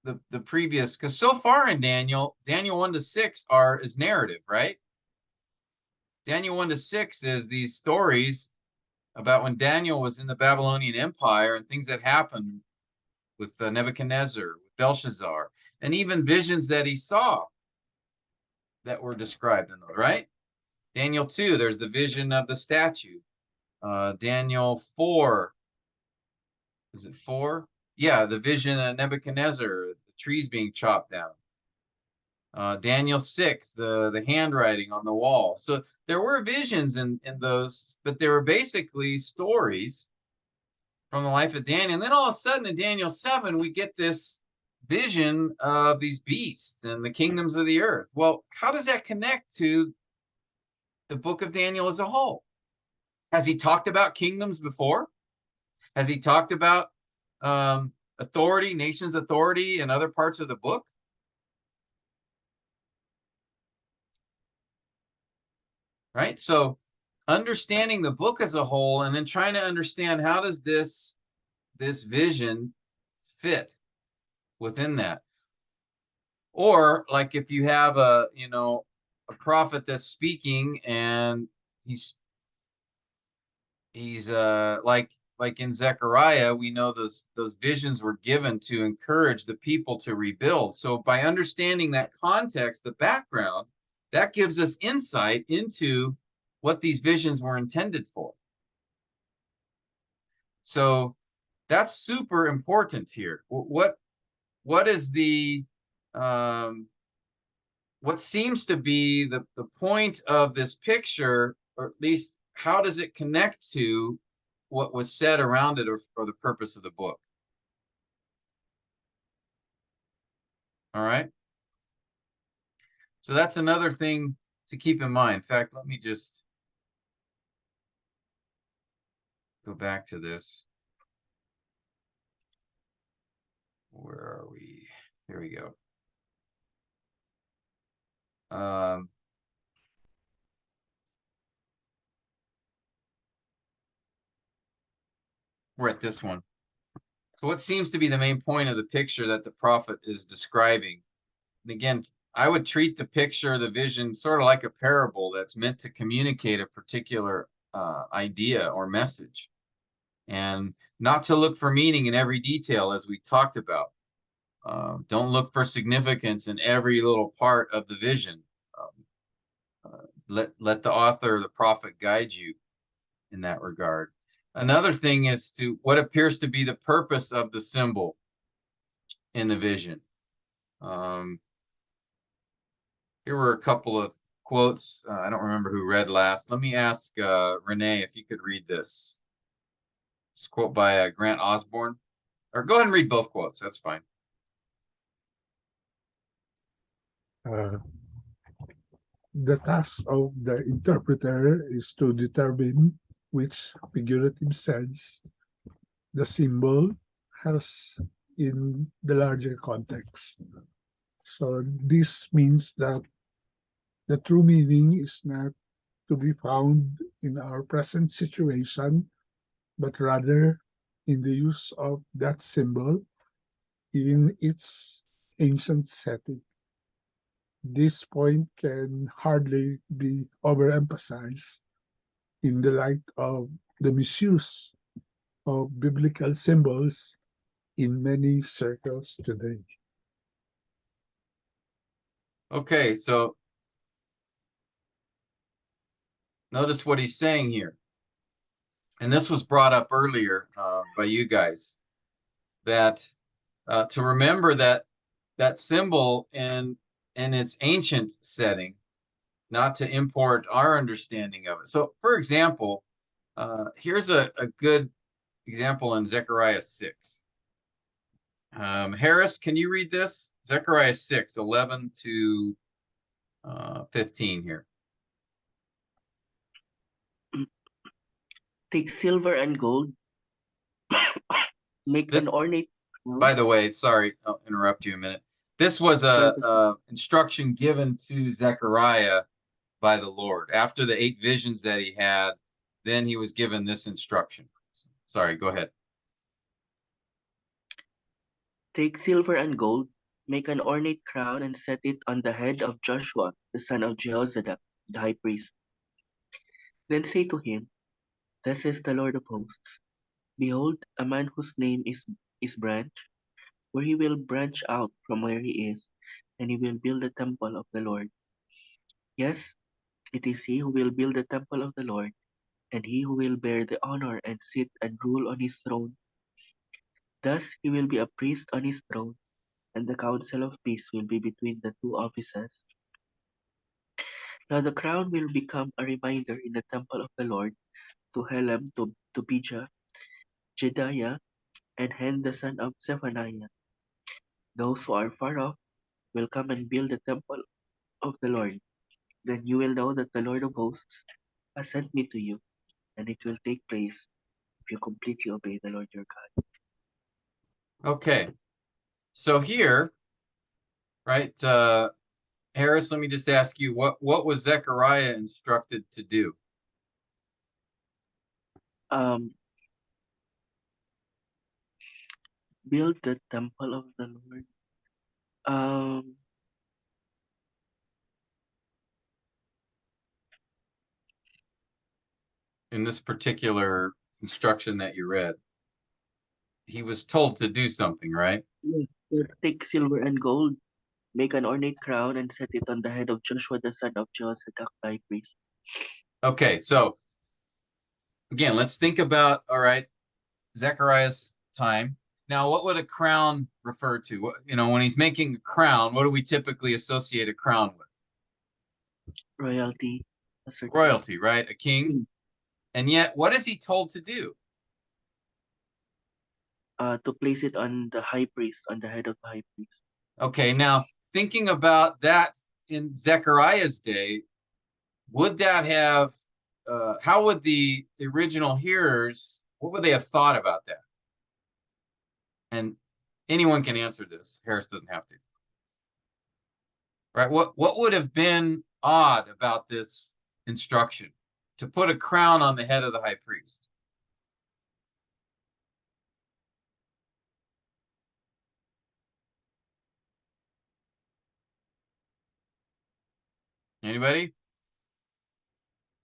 the previous, because so far in Daniel 1 to 6 is narrative, right? Daniel 1 to 6 is these stories about when Daniel was in the Babylonian Empire and things that happened with Nebuchadnezzar, with Belshazzar, and even visions that he saw that were described in those, right? Daniel 2, there's the vision of the statue. Daniel 4, is it 4? Yeah, the vision of Nebuchadnezzar, the trees being chopped down. Daniel 6, the handwriting on the wall. So there were visions in those, but they were basically stories from the life of Daniel. And then all of a sudden in Daniel 7, we get this vision of these beasts and the kingdoms of the earth. Well, how does that connect to the book of Daniel as a whole? Has he talked about kingdoms before? Has he talked about authority, nations' authority in other parts of the book? Right? So understanding the book as a whole, and then trying to understand, how does this vision fit within that? Or like if you have a prophet that's speaking, and he's like in Zechariah, we know those visions were given to encourage the people to rebuild. So by understanding that context, the background, that gives us insight into what these visions were intended for. So that's super important here. What is the what seems to be the point of this picture, or at least how does it connect to what was said around it, or the purpose of the book? All right. So that's another thing to keep in mind. In fact, let me just go back to this. Where are we? Here we go. We're at this one. So what seems to be the main point of the picture that the prophet is describing? And again, I would treat the picture, the vision, sort of like a parable that's meant to communicate a particular idea or message, and not to look for meaning in every detail, as we talked about. Don't look for significance in every little part of the vision. Let the author, the prophet, guide you in that regard. Another thing is to what appears to be the purpose of the symbol in the vision. Here were a couple of quotes. I don't remember who read last. Let me ask Renee if you could read this. It's a quote by Grant Osborne. Or go ahead and read both quotes. That's fine. The task of the interpreter is to determine which figurative sense the symbol has in the larger context. So this means that the true meaning is not to be found in our present situation, but rather in the use of that symbol in its ancient setting. This point can hardly be overemphasized in the light of the misuse of biblical symbols in many circles today. Okay, so notice what he's saying here. And this was brought up earlier by you guys, that to remember that that symbol in its ancient setting, not to import our understanding of it. So, for example, here's a good example in Zechariah 6. Harris, can you read this? Zechariah 6, 11 to 15 here. Take silver and gold, make This, an ornate by the way, sorry, I'll interrupt you a minute. This was a instruction given to Zechariah by the Lord. After the 8 visions that he had, then he was given this instruction. Sorry, go ahead. Take silver and gold, make an ornate crown, and set it on the head of Joshua, the son of Jehozadak, the high priest. Then say to him, Thus says the Lord of hosts, Behold, a man whose name is Branch, where he will branch out from where he is, and he will build the temple of the Lord. Yes, it is he who will build the temple of the Lord, and he who will bear the honor and sit and rule on his throne. Thus he will be a priest on his throne, and the council of peace will be between the 2 offices. Now the crown will become a reminder in the temple of the Lord to Helem, to Tobijah, Jedaiah, and Hen the son of Zephaniah. Those who are far off will come and build the temple of the Lord. Then you will know that the Lord of hosts has sent me to you, and it will take place if you completely obey the Lord your God. Okay, so here, right, Harris, let me just ask you, what was Zechariah instructed to do? Build the temple of the Lord. In this particular instruction that you read, he was told to do something, right? Take silver and gold, make an ornate crown, and set it on the head of Joshua the son of Jehozadak, high priest. Okay, so again, let's think about, all right, Zechariah's time. Now, what would a crown refer to? What, you know, when he's making a crown, what do we typically associate a crown with? Royalty. Royalty, right? A king. And yet, what is he told to do? To place it on the high priest, on the head of the high priest. Okay, now thinking about that in Zechariah's day, would that have, how would the original hearers, what would they have thought about that? And anyone can answer this. Harris doesn't have to. Right? What would have been odd about this instruction? To put a crown on the head of the high priest. Anybody?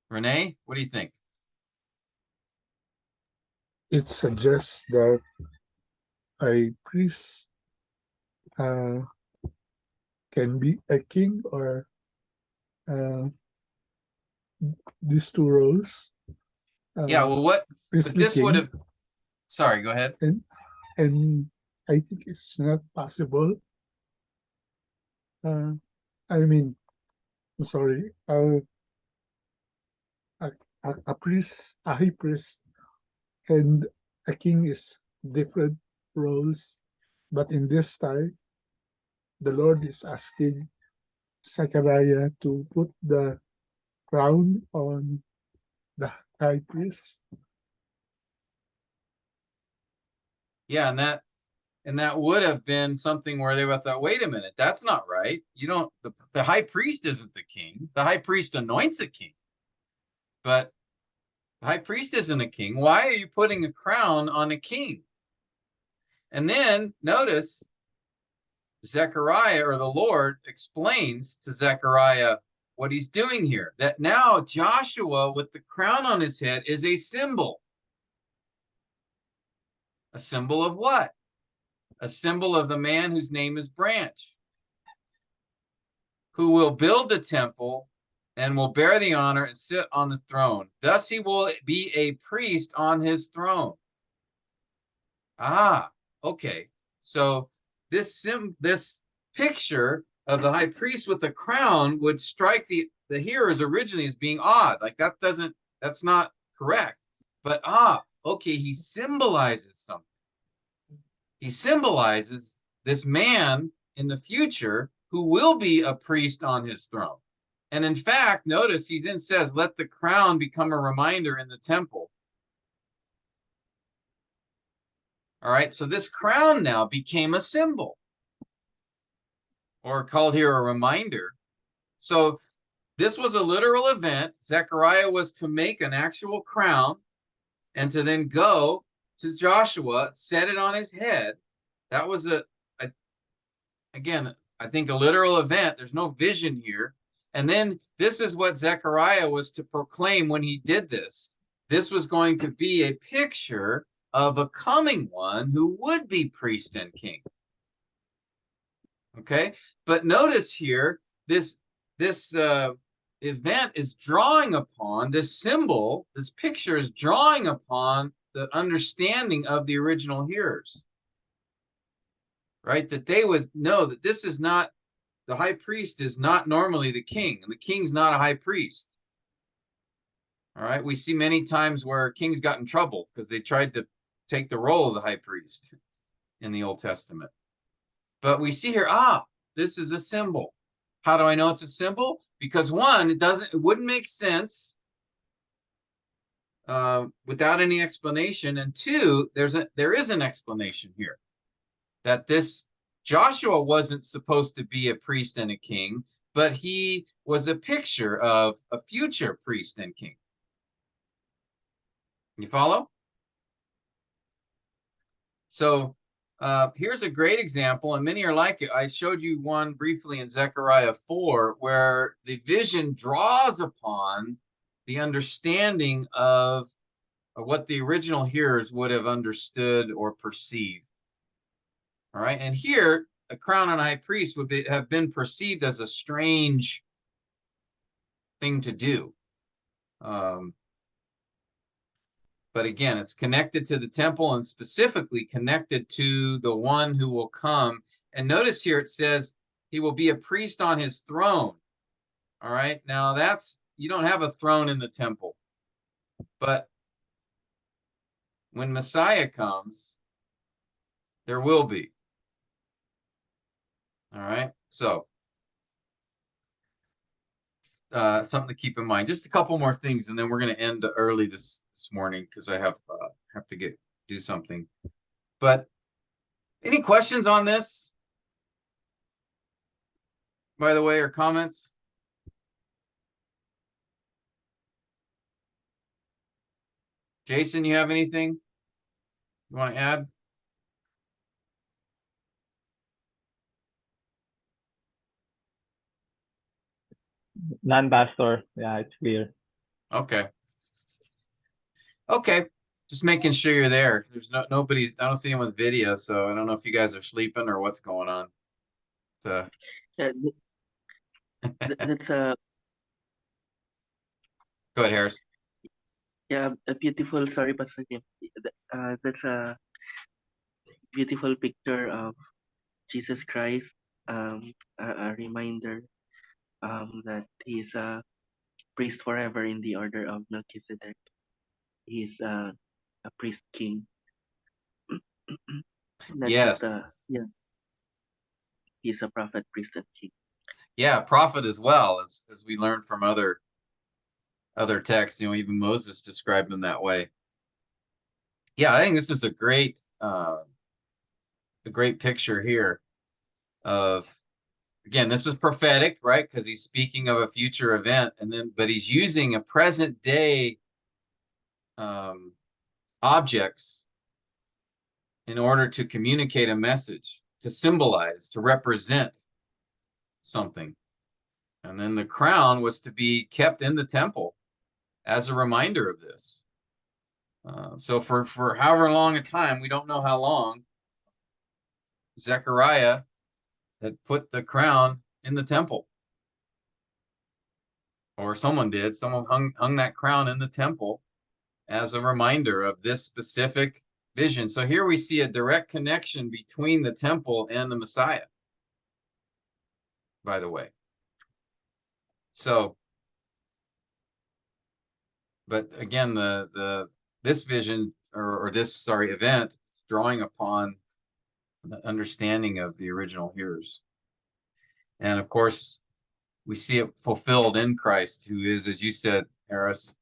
Renee, what do you think? It suggests that a priest can be a king or these 2 roles. Yeah, well, what? But Priestly this would king, have. Sorry, go ahead. and I think it's not possible. I mean, I'm sorry, a priest, a high priest, and a king is different roles. But in this time, the Lord is asking Zechariah to put the crown on the high priest. Yeah, and that would have been something where they would have thought, wait a minute, that's not right. You don't. The high priest isn't the king. The high priest anoints a king, but the high priest isn't a king. Why are you putting a crown on a king? And then notice Zechariah, or the Lord explains to Zechariah what he's doing here. That now Joshua with the crown on his head is a symbol. A symbol of what? a symbol of the man whose name is Branch, who will build the temple and will bear the honor and sit on the throne. Thus he will be a priest on his throne. Ah, okay. So this picture of the high priest with the crown would strike the hearers originally as being odd. Like that's not correct. But okay, he symbolizes something. He symbolizes this man in the future who will be a priest on his throne. And in fact, notice he then says, let the crown become a reminder in the temple. All right, so this crown now became a symbol, or called here a reminder. So this was a literal event. Zechariah was to make an actual crown and to then go to Joshua, set it on his head. That was again, I think a literal event. There's no vision here. And then this is what Zechariah was to proclaim when he did this. This was going to be a picture of a coming one who would be priest and king. Okay, but notice here, this event is drawing upon, this symbol, this picture is drawing upon the understanding of the original hearers. Right, that they would know that this is not, the high priest is not normally the king, and the king's not a high priest. All right, we see many times where kings got in trouble because they tried to take the role of the high priest in the Old Testament. But we see here, this is a symbol. How do I know it's a symbol? Because one, it wouldn't make sense without any explanation, and two, there is an explanation here. That this Joshua wasn't supposed to be a priest and a king, but he was a picture of a future priest and king. You follow? So here's a great example, and many are like it. I showed you one briefly in Zechariah 4, where the vision draws upon the understanding of what the original hearers would have understood or perceived. All right, and here a crown on a high priest would have been perceived as a strange thing to do. But again, it's connected to the temple and specifically connected to the one who will come. And notice here it says he will be a priest on his throne. All right, now you don't have a throne in the temple. But when Messiah comes, there will be. All right, so something to keep in mind. Just a couple more things, and then we're going to end early this morning because I have to do something. But any questions on this, by the way, or comments? Jason, you have anything you want to add? None, Pastor. Yeah, it's clear. Okay. Okay. Just making sure you're there. There's nobody. I don't see anyone's video, so I don't know if you guys are sleeping or what's going on. So. Yeah, that's a Go ahead, Harris. a beautiful. Sorry, Pastor Kim. That's a beautiful picture of Jesus Christ. A reminder that he's a priest forever in the order of Melchizedek. He's a priest king. Not Yes. just he's a prophet, priest, and king. Yeah, prophet as well, as we learned from other texts. Even Moses described him that way. Yeah, I think this is a great picture here of, again, this is prophetic, right? Because he's speaking of a future event, but he's using a present day objects in order to communicate a message, to symbolize, to represent something. And then the crown was to be kept in the temple as a reminder of this. So for however long a time, we don't know how long, Zechariah had put the crown in the temple. Or someone did. Someone hung that crown in the temple as a reminder of this specific vision. So here we see a direct connection between the temple and the Messiah, by the way. So, but again, this vision or this event drawing upon the understanding of the original hearers. And of course, we see it fulfilled in Christ, who is, as you said, Harris,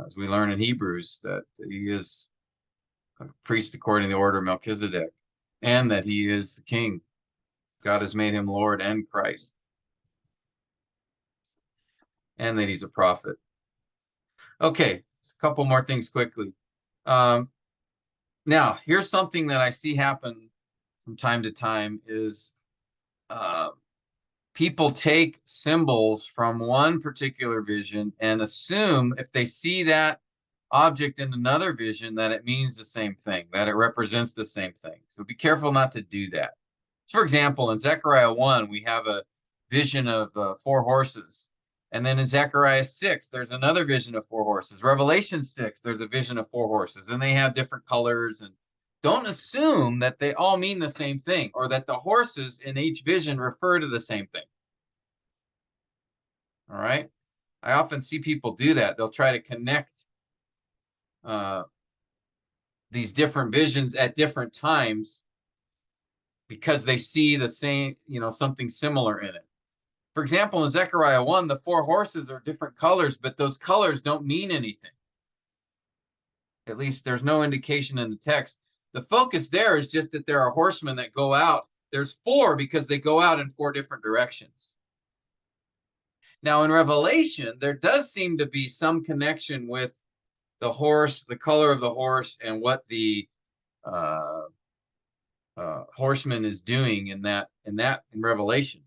as we learn in Hebrews, that he is a priest according to the order of Melchizedek, and that he is the king. God has made him Lord and Christ, and that he's a prophet. Okay, a couple more things quickly. Now, here's something that I see happen from time to time is people take symbols from one particular vision and assume if they see that object in another vision that it means the same thing, that it represents the same thing. So be careful not to do that. For example, in Zechariah 1, we have a vision of 4 horses. And then in Zechariah 6, there's another vision of 4 horses. Revelation 6, there's a vision of 4 horses. And they have different colors. And don't assume that they all mean the same thing or that the horses in each vision refer to the same thing. All right? I often see people do that. They'll try to connect these different visions at different times because they see the same, something similar in it. For example, in Zechariah 1, the 4 horses are different colors, but those colors don't mean anything. At least there's no indication in the text. The focus there is just that there are horsemen that go out. There's 4 because they go out in 4 different directions. Now in Revelation, there does seem to be some connection with the horse, the color of the horse, and what the horseman is doing in Revelation.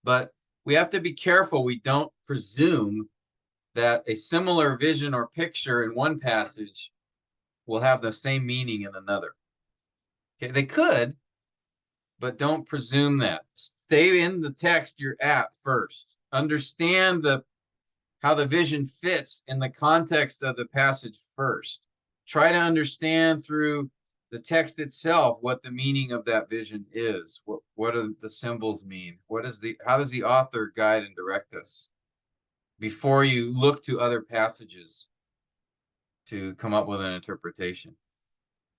But we have to be careful we don't presume that a similar vision or picture in one passage will have the same meaning in another. Okay, they could, but don't presume that. Stay in the text you're at first. Understand how the vision fits in the context of the passage first. Try to understand through the text itself what the meaning of that vision is. What do the symbols mean? How does the author guide and direct us before you look to other passages to come up with an interpretation?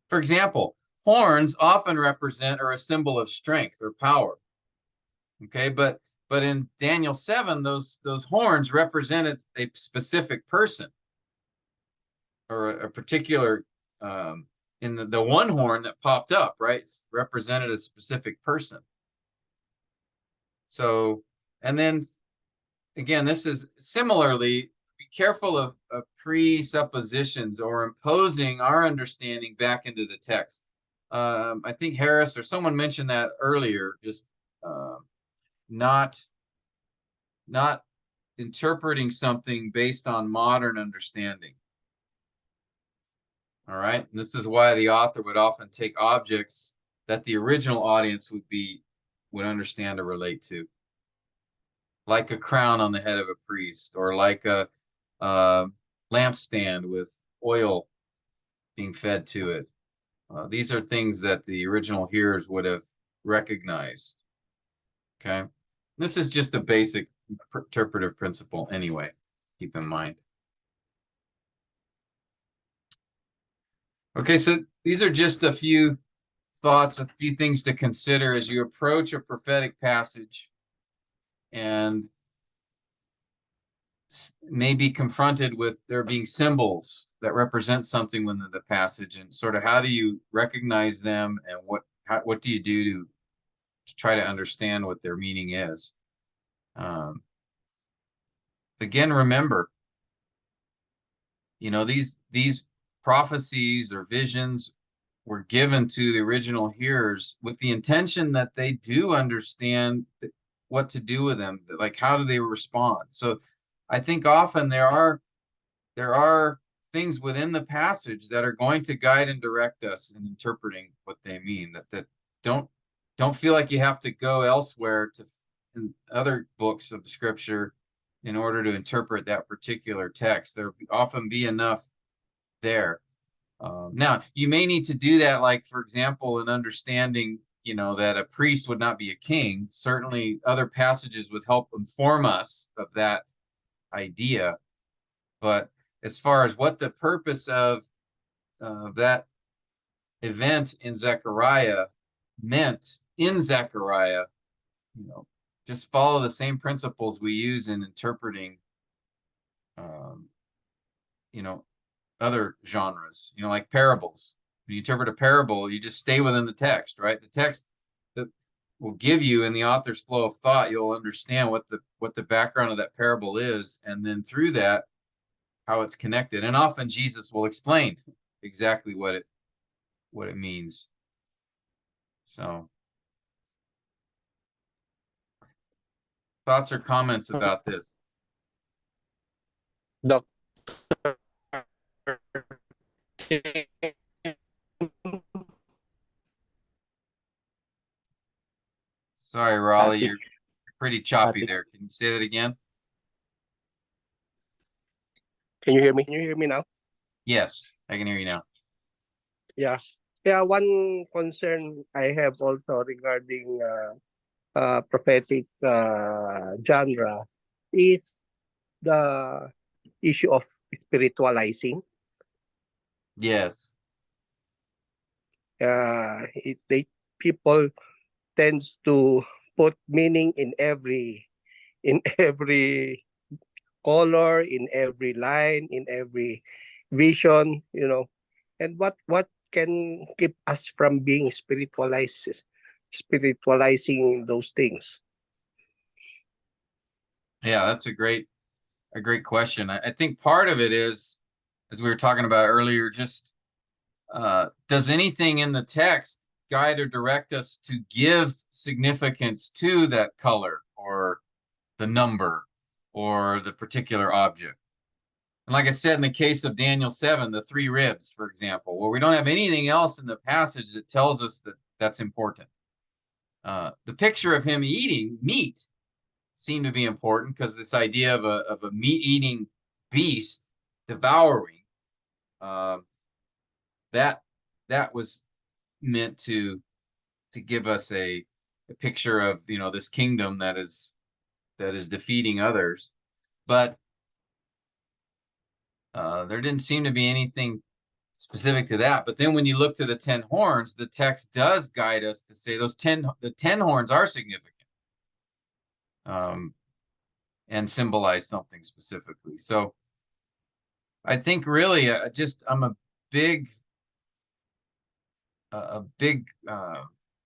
For example, horns often represent or a symbol of strength or power. Okay, but in Daniel 7, those horns represented a specific person or a particular in the one horn that popped up, right, represented a specific person. So, and then again, this is similarly, be careful of presuppositions or imposing our understanding back into the text. I think Harris or someone mentioned that earlier, just not interpreting something based on modern understanding. All right, and this is why the author would often take objects that the original audience would understand or relate to, like a crown on the head of a priest, or like a lampstand with oil being fed to it. These are things that the original hearers would have recognized. Okay, this is just a basic interpretive principle anyway, keep in mind. Okay, so these are just a few thoughts, a few things to consider as you approach a prophetic passage and may be confronted with there being symbols that represent something within the passage, and sort of how do you recognize them, and what do you do to try to understand what their meaning is. Again, remember, these prophecies or visions were given to the original hearers with the intention that they do understand what to do with them, like how do they respond. So I think often there are things within the passage that are going to guide and direct us in interpreting what they mean, that don't feel like you have to go elsewhere to in other books of the scripture in order to interpret that particular text. There often be enough there. Now, you may need to do that, like, for example, in understanding, that a priest would not be a king. Certainly, other passages would help inform us of that idea. But as far as what the purpose of that event in Zechariah meant in Zechariah, just follow the same principles we use in interpreting, other genres, like parables. When you interpret a parable, you just stay within the text, right? The text that will give you, in the author's flow of thought, you'll understand what the background of that parable is, and then through that, how it's connected. And often Jesus will explain exactly what it means. So, thoughts or comments about this? Doc, Sorry, Raleigh, Static. you're pretty choppy Static. there. Can you say that again? Can you hear me? Can you hear me now? Yes, I can hear you now. Yeah. Yeah, one concern I have also regarding prophetic genre is the issue of spiritualizing. Yes. People tends to put meaning in every color, in every line, in every vision, and what can keep us from being spiritualizing those things? Yeah, that's a great question. I think part of it is, as we were talking about earlier, just does anything in the text guide or direct us to give significance to that color or the number or the particular object? And like I said, in the case of Daniel 7, the 3 ribs, for example, where we don't have anything else in the passage that tells us that that's important. The picture of him eating meat seemed to be important, because this idea of a meat-eating beast devouring, that was meant to give us a picture of this kingdom that is defeating others. But there didn't seem to be anything specific to that. But then when you look to the 10 horns, the text does guide us to say the 10 horns are significant, and symbolize something specifically. So I think really I'm a big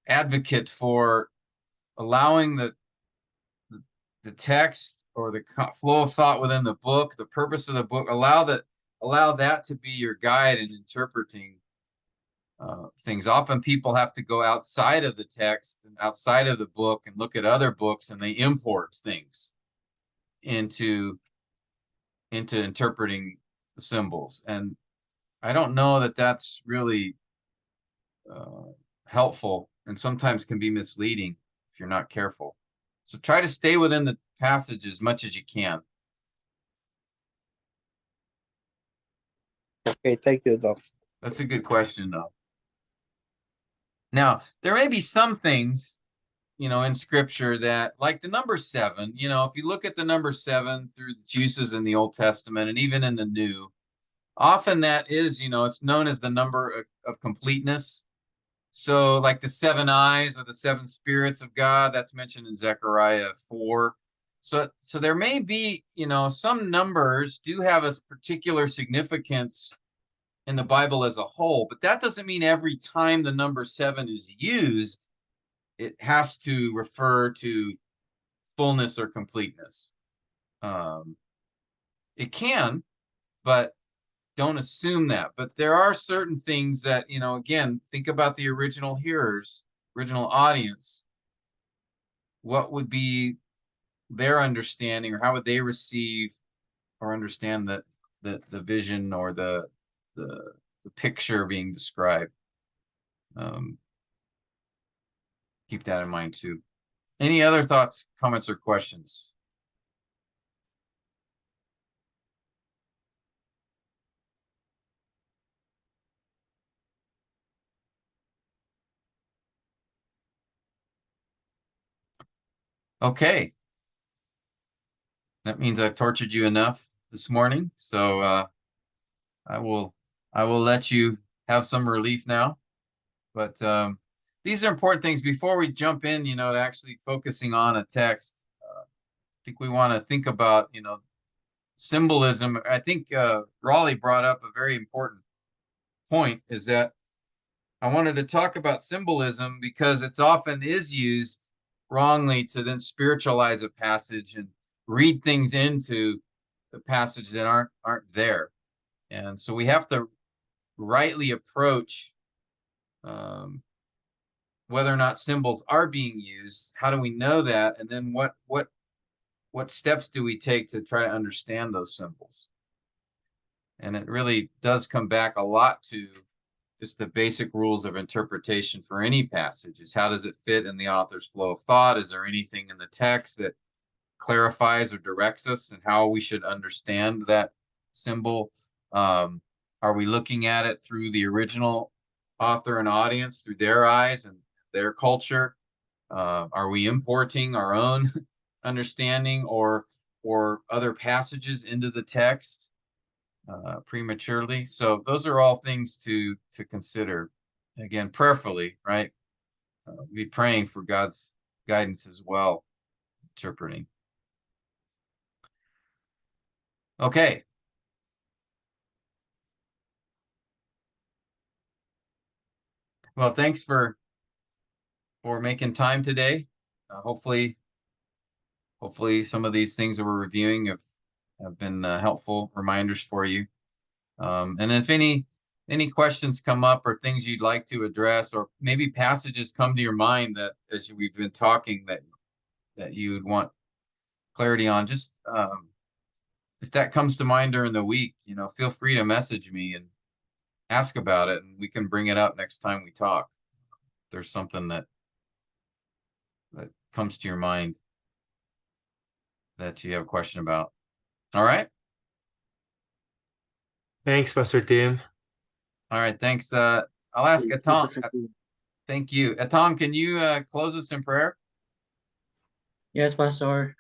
advocate for allowing the text or the flow of thought within the book, the purpose of the book, allow that to be your guide in interpreting things. Often people have to go outside of the text and outside of the book and look at other books, and they import things into interpreting the symbols. And I don't know that that's really helpful, and sometimes can be misleading if you're not careful. So try to stay within the passage as much as you can. Okay, thank you, Doc. That's a good question, though. Now, there may be some things, in scripture that, like the number 7, if you look at the number 7 through its uses in the Old Testament and even in the New, often that is, it's known as the number of completeness. So like the 7 eyes or the 7 spirits of God, that's mentioned in Zechariah 4. So there may be, some numbers do have a particular significance in the Bible as a whole, but that doesn't mean every time the number 7 is used, it has to refer to fullness or completeness. It can, but don't assume that. But there are certain things that, again, think about the original hearers, original audience. What would be their understanding, or how would they receive or understand the vision or the picture being described? keep that in mind too. Any other thoughts, comments, or questions? Okay. That means I've tortured you enough this morning. So I will let you have some relief now. But these are important things before we jump in, to actually focusing on a text. I think we want to think about, symbolism. I think Raleigh brought up a very important point, is that I wanted to talk about symbolism because it's often is used wrongly to then spiritualize a passage and read things into the passage that aren't there. And so we have to rightly approach whether or not symbols are being used. How do we know that? And then what steps do we take to try to understand those symbols? And it really does come back a lot to just the basic rules of interpretation for any passage. Is how does it fit in the author's flow of thought? Is there anything in the text that clarifies or directs us and how we should understand that symbol? Are we looking at it through the original author and audience, through their eyes and their culture? Are we importing our own understanding or other passages into the text prematurely? So those are all things to consider. Again, prayerfully, right? Be praying for God's guidance as well, interpreting. Okay. Well, thanks for making time today. Hopefully some of these things that we're reviewing have been helpful reminders for you. And if any questions come up or things you'd like to address, or maybe passages come to your mind that as we've been talking that you would want clarity on, just if that comes to mind during the week, feel free to message me and ask about it, and we can bring it up next time we talk. If there's something that comes to your mind that you have a question about. All right. Thanks, Pastor Tim. All right. Thanks. I'll ask Thank you, Aton. Pastor Tim. Thank you. Aton, can you close us in prayer? Yes, Pastor.